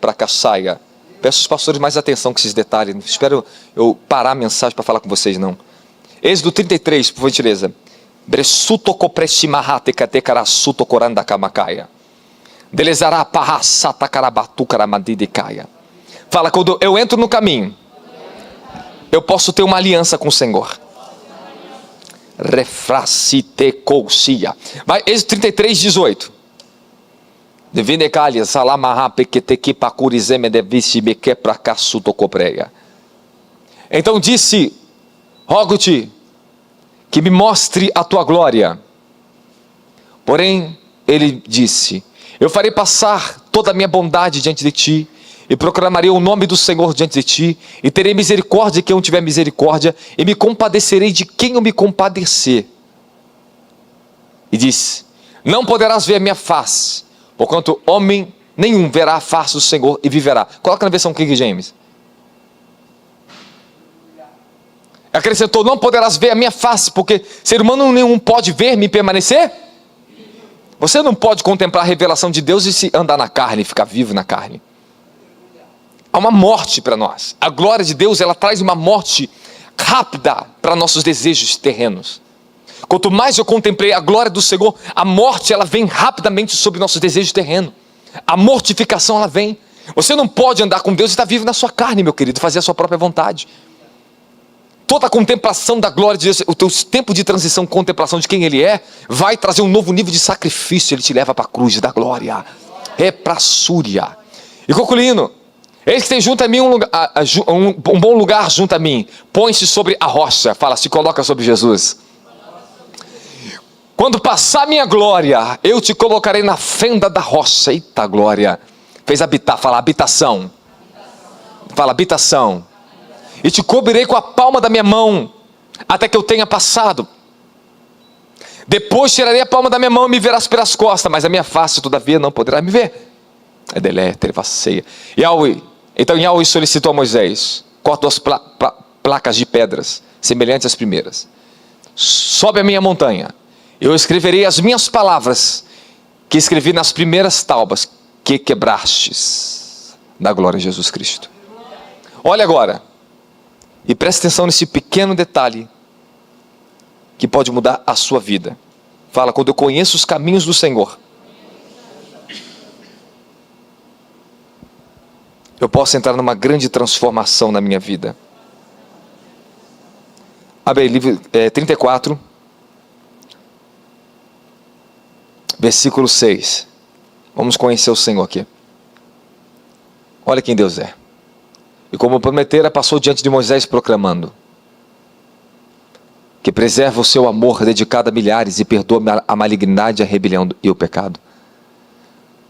Para cá saia. Peço aos pastores mais atenção com esses detalhes. Não espero eu parar a mensagem para falar com vocês, não. Êxodo 33, por gentileza. Bresuto copreshimahate katekarasuto korandakamakaya. Delezará parrassata karabatu karamadidikaya. Fala, quando eu entro no caminho, eu posso ter uma aliança com o Senhor. Refracite cousia. Vai, Êxodo 33, 18. Devinecalha, salamaha pequetequi pacurizeme devisse beque pra casuto copreia. Então disse, rogo-te que me mostre a tua glória. Porém, ele disse, eu farei passar toda a minha bondade diante de ti, e proclamarei o nome do Senhor diante de ti, e terei misericórdia de quem eu tiver misericórdia, e me compadecerei de quem eu me compadecer. E disse, não poderás ver a minha face, porquanto homem nenhum verá a face do Senhor e viverá. Coloca na versão King James. Acrescentou, não poderás ver a minha face, porque ser humano nenhum pode ver-me e permanecer. Você não pode contemplar a revelação de Deus e se andar na carne, ficar vivo na carne. Há uma morte para nós. A glória de Deus, ela traz uma morte rápida para nossos desejos terrenos. Quanto mais eu contemplei a glória do Senhor, a morte, ela vem rapidamente sobre nossos desejos terrenos. A mortificação, ela vem. Você não pode andar com Deus e estar vivo na sua carne, meu querido, fazer a sua própria vontade. toda a contemplação da glória de Deus, o teu tempo de transição, contemplação de quem Ele é, vai trazer um novo nível de sacrifício. Ele te leva para a cruz da glória. É para a Súria. E concluindo, eis que tem junto a mim um bom lugar junto a mim. Põe-se sobre a rocha. Fala, se coloca sobre Jesus. Quando passar minha glória, eu te colocarei na fenda da rocha. Eita glória. Fez habitar, fala habitação. Fala habitação. E te cobrirei com a palma da minha mão, até que eu tenha passado. Depois tirarei a palma da minha mão e me verás pelas costas, mas a minha face todavia não poderá me ver. É deletre, vasseia. Então Yahweh solicitou a Moisés: corta duas placas de pedras, semelhantes às primeiras. Sobe a minha montanha. Eu escreverei as minhas palavras, que escrevi nas primeiras tábuas, que quebrastes, da glória de Jesus Cristo. Olha agora, e preste atenção nesse pequeno detalhe, que pode mudar a sua vida. Fala, quando eu conheço os caminhos do Senhor, eu posso entrar numa grande transformação na minha vida. Abre aí, livro 34, versículo 6. Vamos conhecer o Senhor aqui. Olha quem Deus é. E como prometera, passou diante de Moisés proclamando: que preserva o seu amor dedicado a milhares e perdoa a malignidade, a rebelião e o pecado.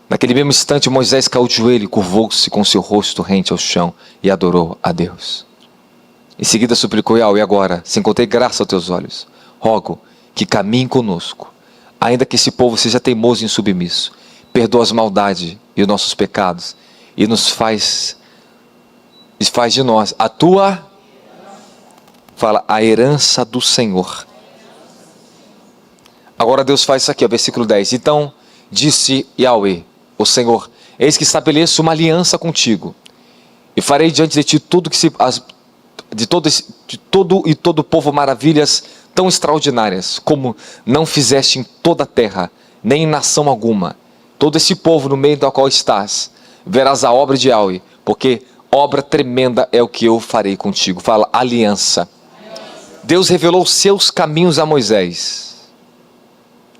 Naquele mesmo instante, Moisés caiu de joelho e curvou-se com seu rosto rente ao chão e adorou a Deus. Em seguida suplicou Yahweh: e agora, se encontrei graça aos teus olhos, rogo que caminhe conosco, ainda que esse povo seja teimoso e insubmisso. Perdoa as maldades e os nossos pecados e nos faz de nós a tua, fala, a herança do Senhor. Agora Deus faz isso aqui, ó, versículo 10. Então disse Yahweh, o Senhor: eis que estabeleço uma aliança contigo, e farei diante de ti todo o povo maravilhas tão extraordinárias, como não fizeste em toda a terra, nem em nação alguma. Todo esse povo no meio do qual estás, verás a obra de Yahweh, porque obra tremenda é o que eu farei contigo. Fala, aliança. Deus revelou os seus caminhos a Moisés.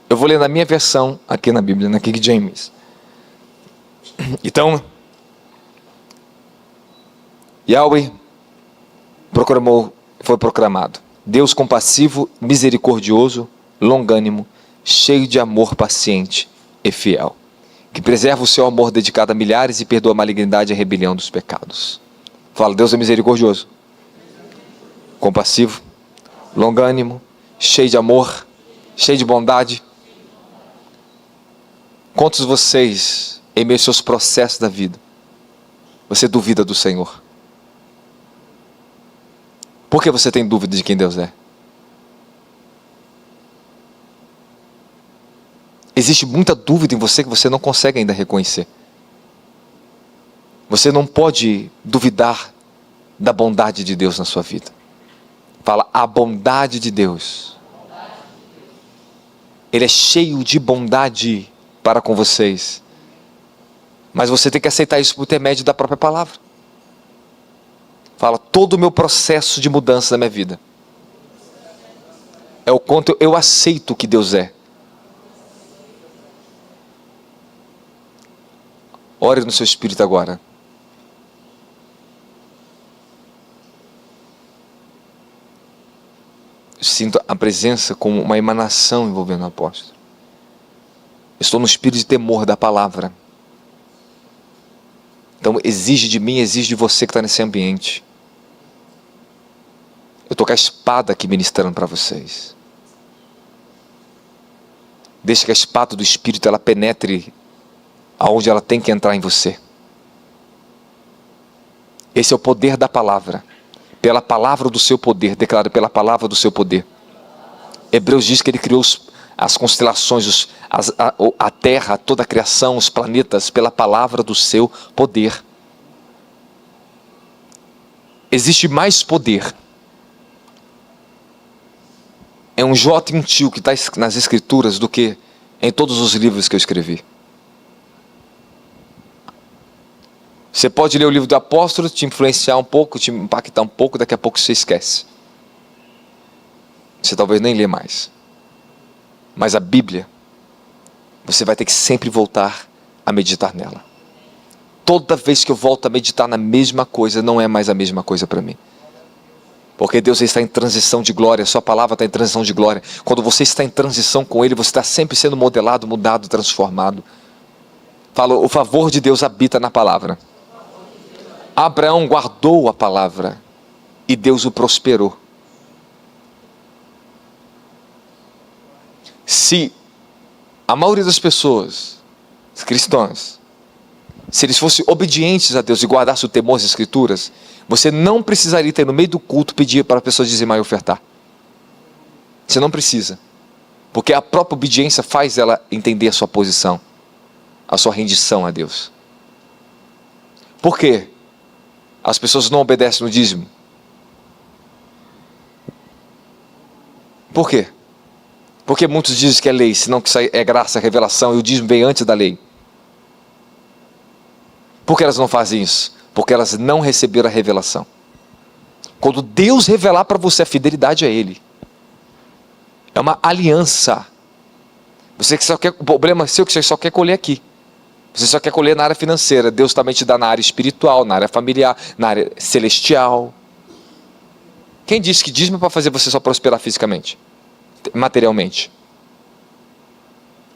Eu vou ler na minha versão, aqui na Bíblia, na King James. Então, Yahweh foi proclamado: Deus compassivo, misericordioso, longânimo, cheio de amor paciente e fiel, que preserva o seu amor dedicado a milhares e perdoa a malignidade e a rebelião dos pecados. Fala, Deus é misericordioso, compassivo, longânimo, cheio de amor, cheio de bondade. Quantos de vocês, em meio aos seus processos da vida, você duvida do Senhor? Por que você tem dúvida de quem Deus é? Existe muita dúvida em você que você não consegue ainda reconhecer. Você não pode duvidar da bondade de Deus na sua vida. Fala, a bondade de Deus. Ele é cheio de bondade para com vocês. Mas você tem que aceitar isso por intermédio da própria palavra. Fala, todo o meu processo de mudança na minha vida é o quanto eu aceito que Deus é. Ore no seu espírito agora. Eu sinto a presença como uma emanação envolvendo o apóstolo. Estou no espírito de temor da palavra. Então exige de mim, exige de você que está nesse ambiente. Eu estou com a espada aqui ministrando para vocês. Deixa que a espada do Espírito ela penetre aonde ela tem que entrar em você. Esse é o poder da palavra. Pela palavra do seu poder, declaro pela palavra do seu poder. Hebreus diz que ele criou as constelações, a terra, toda a criação, os planetas, pela palavra do seu poder. Existe mais poder. É um jota e um tio que está nas escrituras do que em todos os livros que eu escrevi. Você pode ler o livro do apóstolo, te influenciar um pouco, te impactar um pouco, daqui a pouco você esquece. Você talvez nem lê mais. Mas a Bíblia, você vai ter que sempre voltar a meditar nela. Toda vez que eu volto a meditar na mesma coisa, não é mais a mesma coisa para mim. Porque Deus está em transição de glória, sua palavra está em transição de glória. Quando você está em transição com Ele, você está sempre sendo modelado, mudado, transformado. Fala, o favor de Deus habita na palavra. Abraão guardou a palavra e Deus o prosperou. Se a maioria das pessoas, os cristãos, se eles fossem obedientes a Deus e guardassem o temor às Escrituras, você não precisaria ter no meio do culto pedir para a pessoa dizimar e ofertar. Você não precisa. Porque a própria obediência faz ela entender a sua posição, a sua rendição a Deus. Por quê? As pessoas não obedecem no dízimo. Por quê? Porque muitos dizem que é lei, senão que isso é graça, revelação, e o dízimo vem antes da lei. Por que elas não fazem isso? Porque elas não receberam a revelação. Quando Deus revelar para você a fidelidade a Ele, é uma aliança. Você que só quer, o problema seu é que você só quer colher aqui. Você só quer colher na área financeira. Deus também te dá na área espiritual, na área familiar, na área celestial. Quem disse que dízimo é para fazer você só prosperar fisicamente? Materialmente?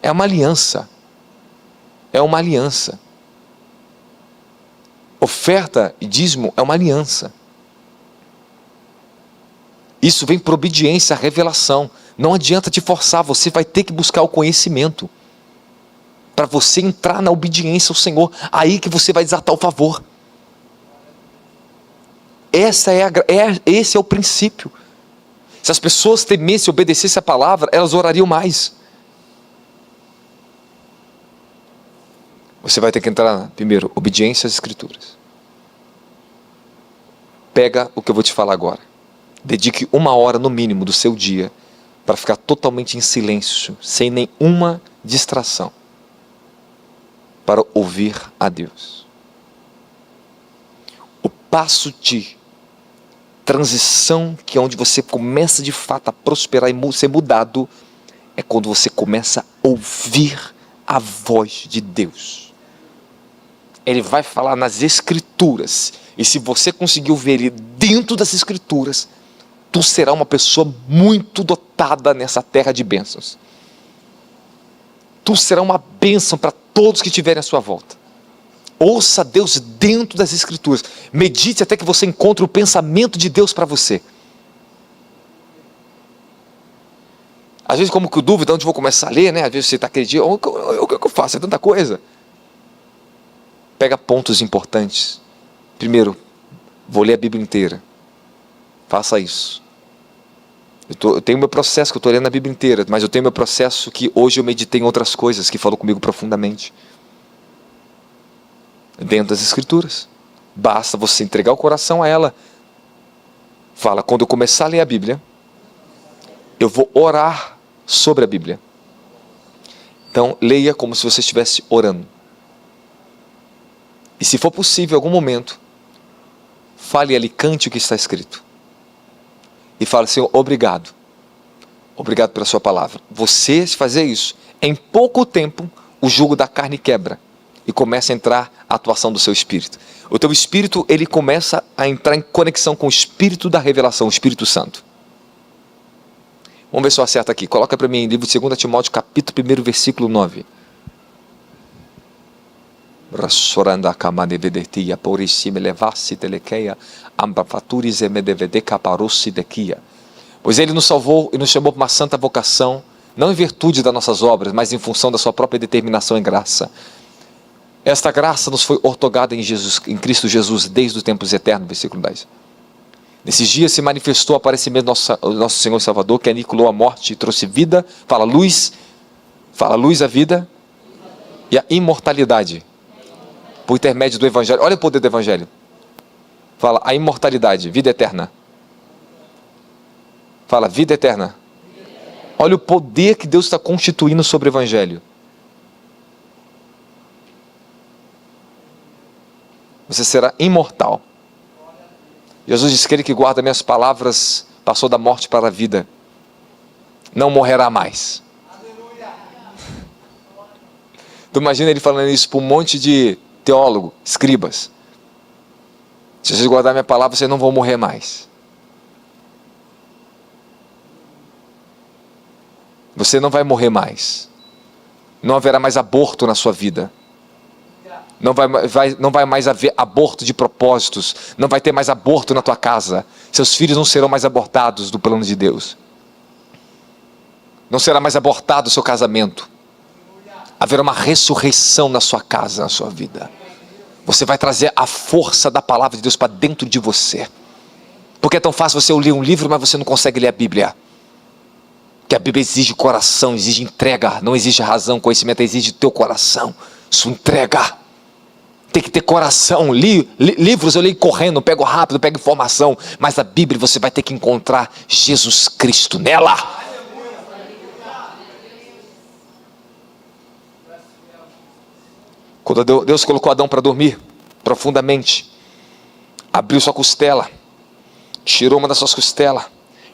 É uma aliança. É uma aliança. Oferta e dízimo é uma aliança. Isso vem por obediência, revelação. Não adianta te forçar, você vai ter que buscar o conhecimento. Para você entrar na obediência ao Senhor, aí que você vai desatar o favor. Esse é o princípio. Se as pessoas temessem e obedecessem a palavra, elas orariam mais. Você vai ter que entrar, primeiro, obediência às Escrituras. Pega o que eu vou te falar agora. Dedique 1 hora no mínimo do seu dia para ficar totalmente em silêncio, sem nenhuma distração, para ouvir a Deus. O passo de transição, que é onde você começa de fato a prosperar e ser mudado, é quando você começa a ouvir a voz de Deus. Ele vai falar nas Escrituras, e se você conseguir ouvir Ele dentro das Escrituras, tu será uma pessoa muito dotada nessa terra de bênçãos. Tu será uma bênção para todos que estiverem à sua volta. Ouça Deus dentro das Escrituras. Medite até que você encontre o pensamento de Deus para você. Às vezes, como que dúvida, onde vou começar a ler, né? Às vezes você está aquele dia, o que eu faço? É tanta coisa. Pega pontos importantes. Primeiro, vou ler a Bíblia inteira. Faça isso. Eu tenho meu processo que eu estou lendo a Bíblia inteira, mas eu tenho meu processo que hoje eu meditei em outras coisas que falou comigo profundamente. Dentro das Escrituras. Basta você entregar o coração a ela. Fala, quando eu começar a ler a Bíblia, eu vou orar sobre a Bíblia. Então, leia como se você estivesse orando. E se for possível, em algum momento, fale ali, cante o que está escrito. E fale, Senhor, obrigado. Obrigado pela sua palavra. Você, se fazer isso, em pouco tempo, o jugo da carne quebra. E começa a entrar a atuação do seu espírito. O teu espírito, ele começa a entrar em conexão com o espírito da revelação, o Espírito Santo. Vamos ver se eu acerto aqui. Coloca para mim em livro de 2 Timóteo, capítulo 1, versículo 9. Pois ele nos salvou e nos chamou para uma santa vocação, não em virtude das nossas obras, mas em função da sua própria determinação e graça. Esta graça nos foi outorgada em Cristo Jesus desde os tempos eternos, versículo 10. Nesses dias se manifestou o aparecimento do nosso Senhor e Salvador, que aniquilou a morte e trouxe vida, fala luz a vida e a imortalidade, por intermédio do Evangelho. Olha o poder do Evangelho. Fala, a imortalidade, vida eterna. Fala, vida eterna. Olha o poder que Deus está constituindo sobre o Evangelho. Você será imortal. Jesus disse que aquele que guarda minhas palavras passou da morte para a vida. não morrerá mais. Tu imagina ele falando isso para um monte de teólogo, escribas. Se vocês guardarem minha palavra, vocês não vão morrer mais. Você não vai morrer mais. Não haverá mais aborto na sua vida. Não vai mais haver aborto de propósitos. Não vai ter mais aborto na tua casa. Seus filhos não serão mais abortados do plano de Deus. Não será mais abortado o seu casamento. Haverá uma ressurreição na sua casa, na sua vida. Você vai trazer a força da palavra de Deus para dentro de você. Porque é tão fácil você ler um livro, mas você não consegue ler a Bíblia. Que a Bíblia exige coração, exige entrega. Não exige razão, conhecimento, exige teu coração. Sua entrega. Tem que ter coração. Livros eu leio correndo, pego rápido, pego informação. Mas a Bíblia você vai ter que encontrar Jesus Cristo nela. Quando Deus colocou Adão para dormir profundamente, abriu sua costela, tirou uma das suas costelas,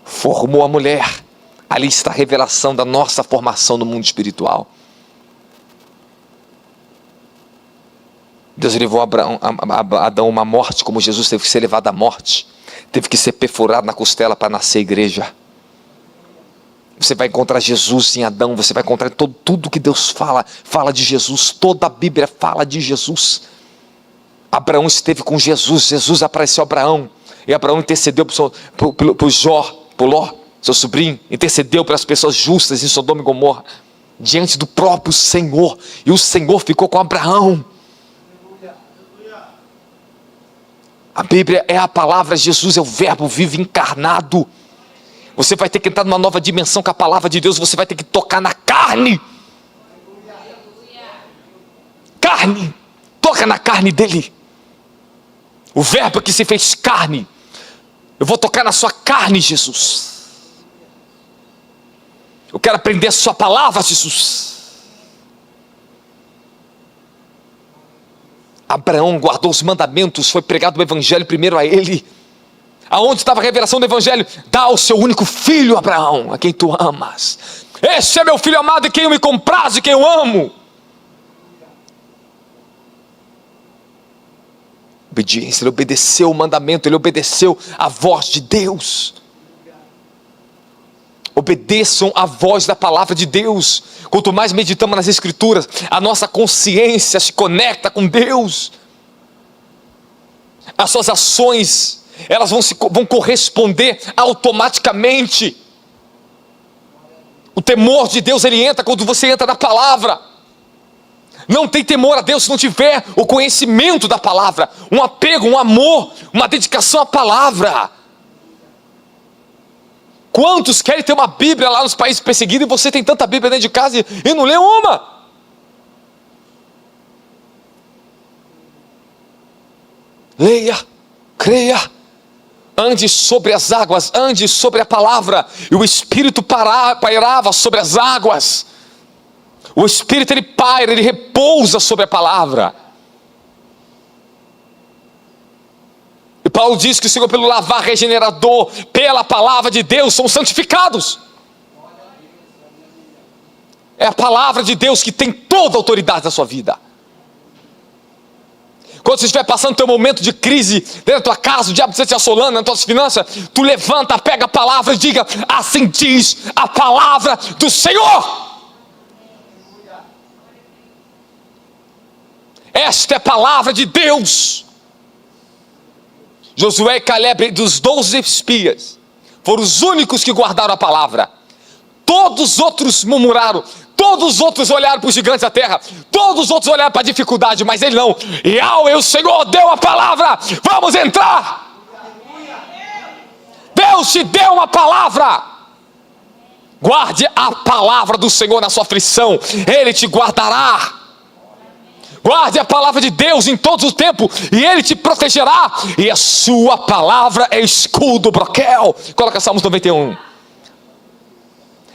formou a mulher. Ali está a revelação da nossa formação no mundo espiritual. Deus levou a Adão uma morte, como Jesus teve que ser levado à morte. Teve que ser perfurado na costela para nascer a igreja. Você vai encontrar Jesus em Adão, você vai encontrar tudo que Deus fala de Jesus. Toda a Bíblia fala de Jesus. Abraão esteve com Jesus, Jesus apareceu a Abraão. E Abraão intercedeu por Ló, seu sobrinho, intercedeu pelas pessoas justas em Sodoma e Gomorra, diante do próprio Senhor. E o Senhor ficou com Abraão. A Bíblia é a palavra, Jesus é o verbo vivo encarnado. Você vai ter que entrar numa nova dimensão com a palavra de Deus. Você vai ter que tocar na carne. Carne. Toca na carne dele. O verbo que se fez carne. Eu vou tocar na sua carne, Jesus. Eu quero aprender a sua palavra, Jesus. Abraão guardou os mandamentos. Foi pregado o evangelho primeiro a ele. Aonde estava a revelação do evangelho? Dá ao seu único filho, Abraão, a quem tu amas. Esse é meu filho amado, em quem eu me comprazo e quem eu amo. Obediência, ele obedeceu o mandamento, ele obedeceu a voz de Deus. Obedeçam a voz da palavra de Deus. Quanto mais meditamos nas escrituras, a nossa consciência se conecta com Deus. As suas ações, elas vão corresponder automaticamente. O temor de Deus, ele entra quando você entra na palavra. Não tem temor a Deus se não tiver o conhecimento da palavra, um apego, um amor, uma dedicação à palavra. Quantos querem ter uma Bíblia lá nos países perseguidos e você tem tanta Bíblia dentro de casa e não lê uma? Leia, creia, ande sobre as águas, ande sobre a palavra. E o Espírito pairava sobre as águas. O Espírito, ele paira, ele repousa sobre a palavra. E Paulo diz que o Senhor, pelo lavar regenerador, pela palavra de Deus, são santificados. É a palavra de Deus que tem toda a autoridade da sua vida. Quando você estiver passando o teu momento de crise dentro da tua casa, o diabo está te assolando nas tuas finanças, tu levanta, pega a palavra e diga: assim diz a palavra do Senhor. Esta é a palavra de Deus. Josué e Caleb, dos 12 espias, foram os únicos que guardaram a palavra. Todos os outros murmuraram, todos os outros olharam para os gigantes da terra, todos os outros olharam para a dificuldade, mas ele não. Yahweh, o Senhor deu a palavra, vamos entrar. Deus te deu uma palavra. Guarde a palavra do Senhor na sua aflição, Ele te guardará. Guarde a palavra de Deus em todo o tempo, e Ele te protegerá, e a sua palavra é escudo, broquel. Coloca Salmos 91.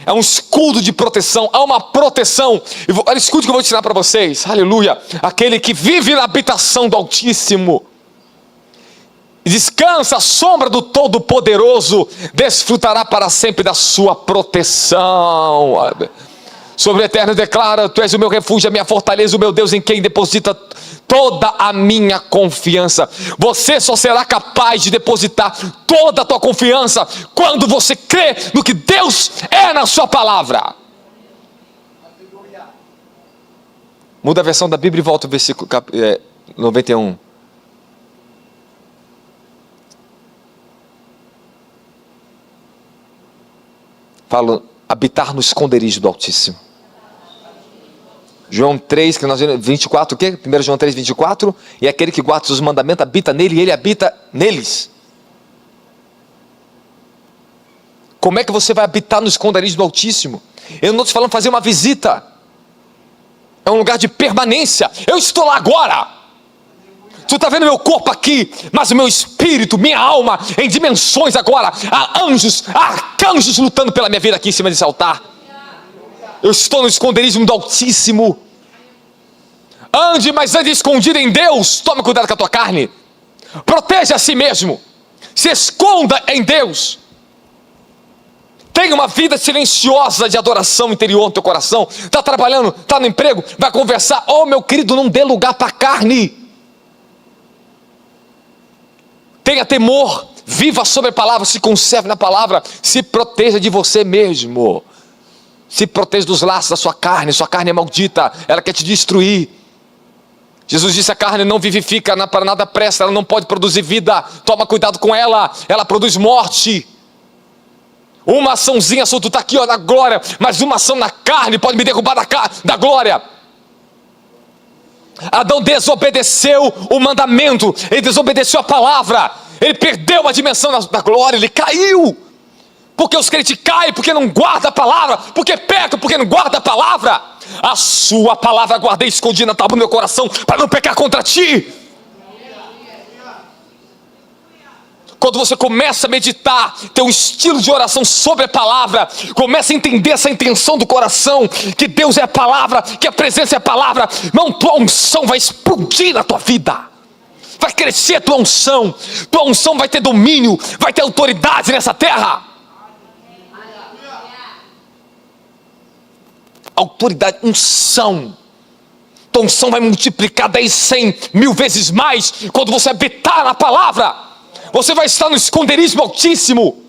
É um escudo de proteção, há uma proteção. Olha, escute o que eu vou ensinar para vocês. Aleluia. Aquele que vive na habitação do Altíssimo. Descansa à sombra do Todo-Poderoso, desfrutará para sempre da sua proteção. Sobre o Eterno declara: Tu és o meu refúgio, a minha fortaleza, o meu Deus em quem deposita toda a minha confiança. Você só será capaz de depositar toda a tua confiança quando você crê no que Deus é na sua palavra. Muda a versão da Bíblia e volta ao versículo 91. Falo, habitar no esconderijo do Altíssimo. João 3, que nós vimos, 24, o quê? 1 João 3, 24. E aquele que guarda os seus mandamentos habita nele e ele habita neles. Como é que você vai habitar no esconderijo do Altíssimo? Eu não estou te falando fazer uma visita. É um lugar de permanência. Eu estou lá agora. Tu está vendo meu corpo aqui, mas o meu espírito, minha alma, em dimensões agora. Há anjos, há arcanjos lutando pela minha vida aqui em cima desse altar. Eu estou no esconderijo do Altíssimo. Ande, mas ande escondido em Deus. Tome cuidado com a tua carne. Proteja a si mesmo. Se esconda em Deus. Tenha uma vida silenciosa de adoração interior no teu coração. Está trabalhando, está no emprego, vai conversar. Oh, meu querido, não dê lugar para a carne. Tenha temor, viva sobre a palavra, se conserve na palavra, se proteja de você mesmo. Se proteja dos laços da sua carne é maldita, ela quer te destruir. Jesus disse: a carne não vivifica, para nada presta, ela não pode produzir vida. Toma cuidado com ela, ela produz morte. Uma açãozinha só, tu está aqui ó, na glória, mas uma ação na carne pode me derrubar da glória. Adão desobedeceu o mandamento, ele desobedeceu a palavra, ele perdeu a dimensão da glória, ele caiu. Porque os crentes caem porque não guardam a palavra, porque pecam porque não guardam a palavra. A sua palavra guardei escondida na tábua do meu coração para não pecar contra ti. Quando você começa a meditar, ter um estilo de oração sobre a palavra, começa a entender essa intenção do coração, que Deus é a palavra, que a presença é a palavra, não, tua unção vai explodir na tua vida, vai crescer a tua unção vai ter domínio, vai ter autoridade nessa terra. Autoridade, unção. Tua unção vai multiplicar 10, 100, 1000 vezes mais, quando você habitar na palavra. Você vai estar no esconderijo Altíssimo.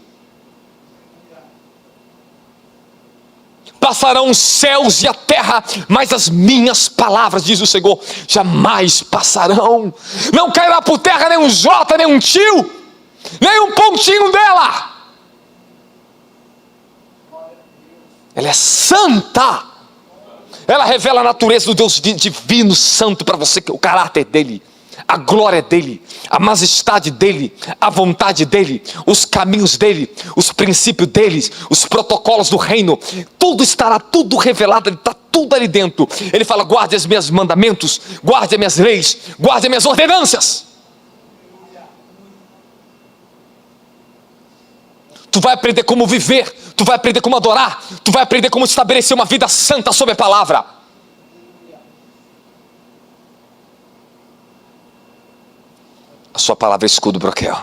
Passarão os céus e a terra, mas as minhas palavras, diz o Senhor, jamais passarão. Não cairá por terra nem um jota, nem um tio, nem um pontinho dela. Ela é santa. Ela revela a natureza do Deus divino, santo para você, o caráter dele, a glória dele, a majestade dele, a vontade dele, os caminhos dele, os princípios dele, os protocolos do reino. Tudo estará tudo revelado, está tudo ali dentro. Ele fala: guarde os meus mandamentos, guarde as minhas leis, guarde as minhas ordenanças. Tu vai aprender como viver, tu vai aprender como adorar, tu vai aprender como estabelecer uma vida santa sob a palavra. A sua palavra é escudo, Broquel.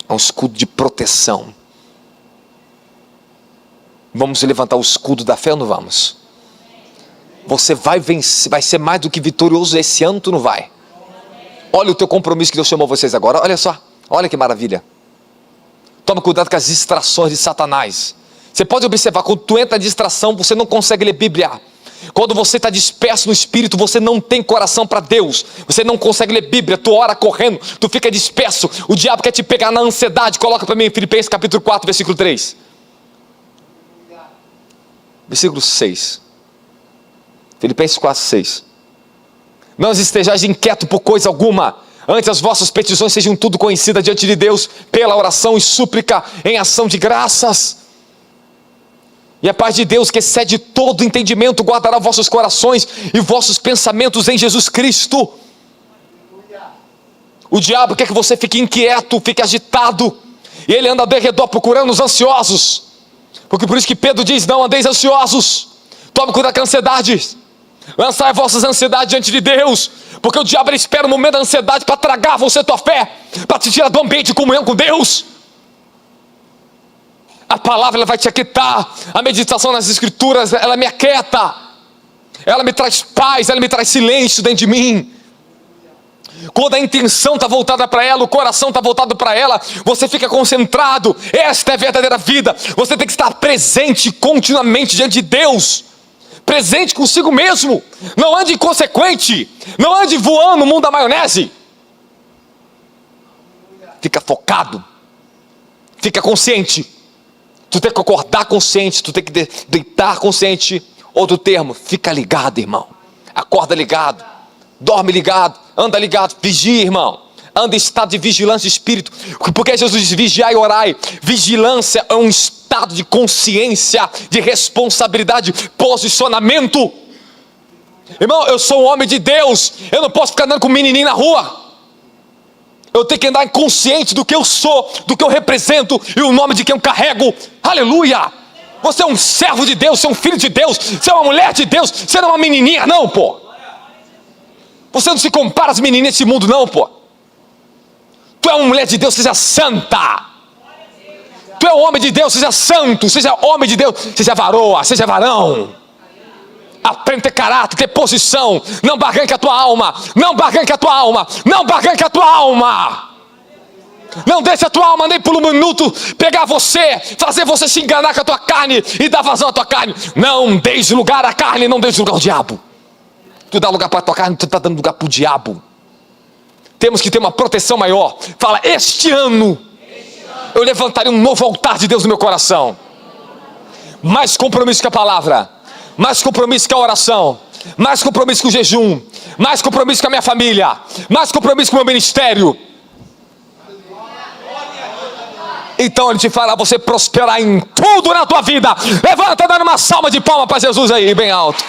É um escudo de proteção. Vamos levantar o escudo da fé ou não vamos? Você vai vencer, vai ser mais do que vitorioso esse ano, tu não vai? Olha o teu compromisso que Deus chamou vocês agora, olha só, olha que maravilha. Toma cuidado com as distrações de Satanás. Você pode observar, quando tu entra na distração, você não consegue ler Bíblia. Quando você está disperso no espírito, você não tem coração para Deus, você não consegue ler Bíblia, tu ora correndo, tu fica disperso, o diabo quer te pegar na ansiedade. Coloca para mim em Filipenses capítulo 4, versículo 3. Versículo 6. Filipenses 4, 6. Não estejais inquietos por coisa alguma, antes as vossas petições sejam tudo conhecidas diante de Deus, pela oração e súplica, em ação de graças. E a paz de Deus, que excede todo entendimento, guardará vossos corações e vossos pensamentos em Jesus Cristo. O diabo quer que você fique inquieto, fique agitado, e ele anda ao redor procurando os ansiosos, porque por isso que Pedro diz: não andeis ansiosos. Tome cuidado com a ansiedade. Lançai vossas ansiedades diante de Deus, porque o diabo ele espera o momento da ansiedade para tragar você, tua fé, para te tirar do ambiente de comunhão com Deus. A palavra ela vai te aquietar. A meditação nas escrituras, ela me aquieta. Ela me traz paz, ela me traz silêncio dentro de mim. Quando a intenção está voltada para ela, o coração está voltado para ela, você fica concentrado. Esta é a verdadeira vida. Você tem que estar presente continuamente diante de Deus, presente consigo mesmo. Não ande inconsequente, não ande voando no mundo da maionese. Fica focado, fica consciente. Tu tem que acordar consciente, tu tem que deitar consciente. Outro termo, fica ligado, irmão. Acorda ligado, dorme ligado, anda ligado, vigia, irmão. Anda em estado de vigilância de espírito. Porque Jesus diz, vigiai e orai. Vigilância é um estado de consciência, de responsabilidade, posicionamento. Irmão, eu sou um homem de Deus. Eu não posso ficar andando com um menininho na rua. Eu tenho que andar consciente do que eu sou, do que eu represento e o nome de quem eu carrego. Aleluia! Você é um servo de Deus, você é um filho de Deus, você é uma mulher de Deus, você não é uma menininha não, pô. Você não se compara às menininhas desse mundo não, pô. Tu é uma mulher de Deus, seja santa. Tu é um homem de Deus, seja santo, seja homem de Deus, seja varoa, seja varão. Aprenda a ter caráter, ter posição. Não barganhe com a tua alma. Não barganhe com a tua alma. Não barganhe com a tua alma. Não deixe a tua alma nem por um minuto pegar você, fazer você se enganar com a tua carne e dar vazão à tua carne. Não deixe lugar à carne, não deixe lugar ao diabo. Tu dá lugar para a tua carne, tu está dando lugar para o diabo. Temos que ter uma proteção maior. Fala, este ano eu levantarei um novo altar de Deus no meu coração. Mais compromisso com a palavra, mais compromisso com a oração, mais compromisso com o jejum, mais compromisso com a minha família, mais compromisso com o meu ministério. Então ele te fará você prosperar em tudo na tua vida. Levanta, dando uma salva de palmas para Jesus aí, bem alto.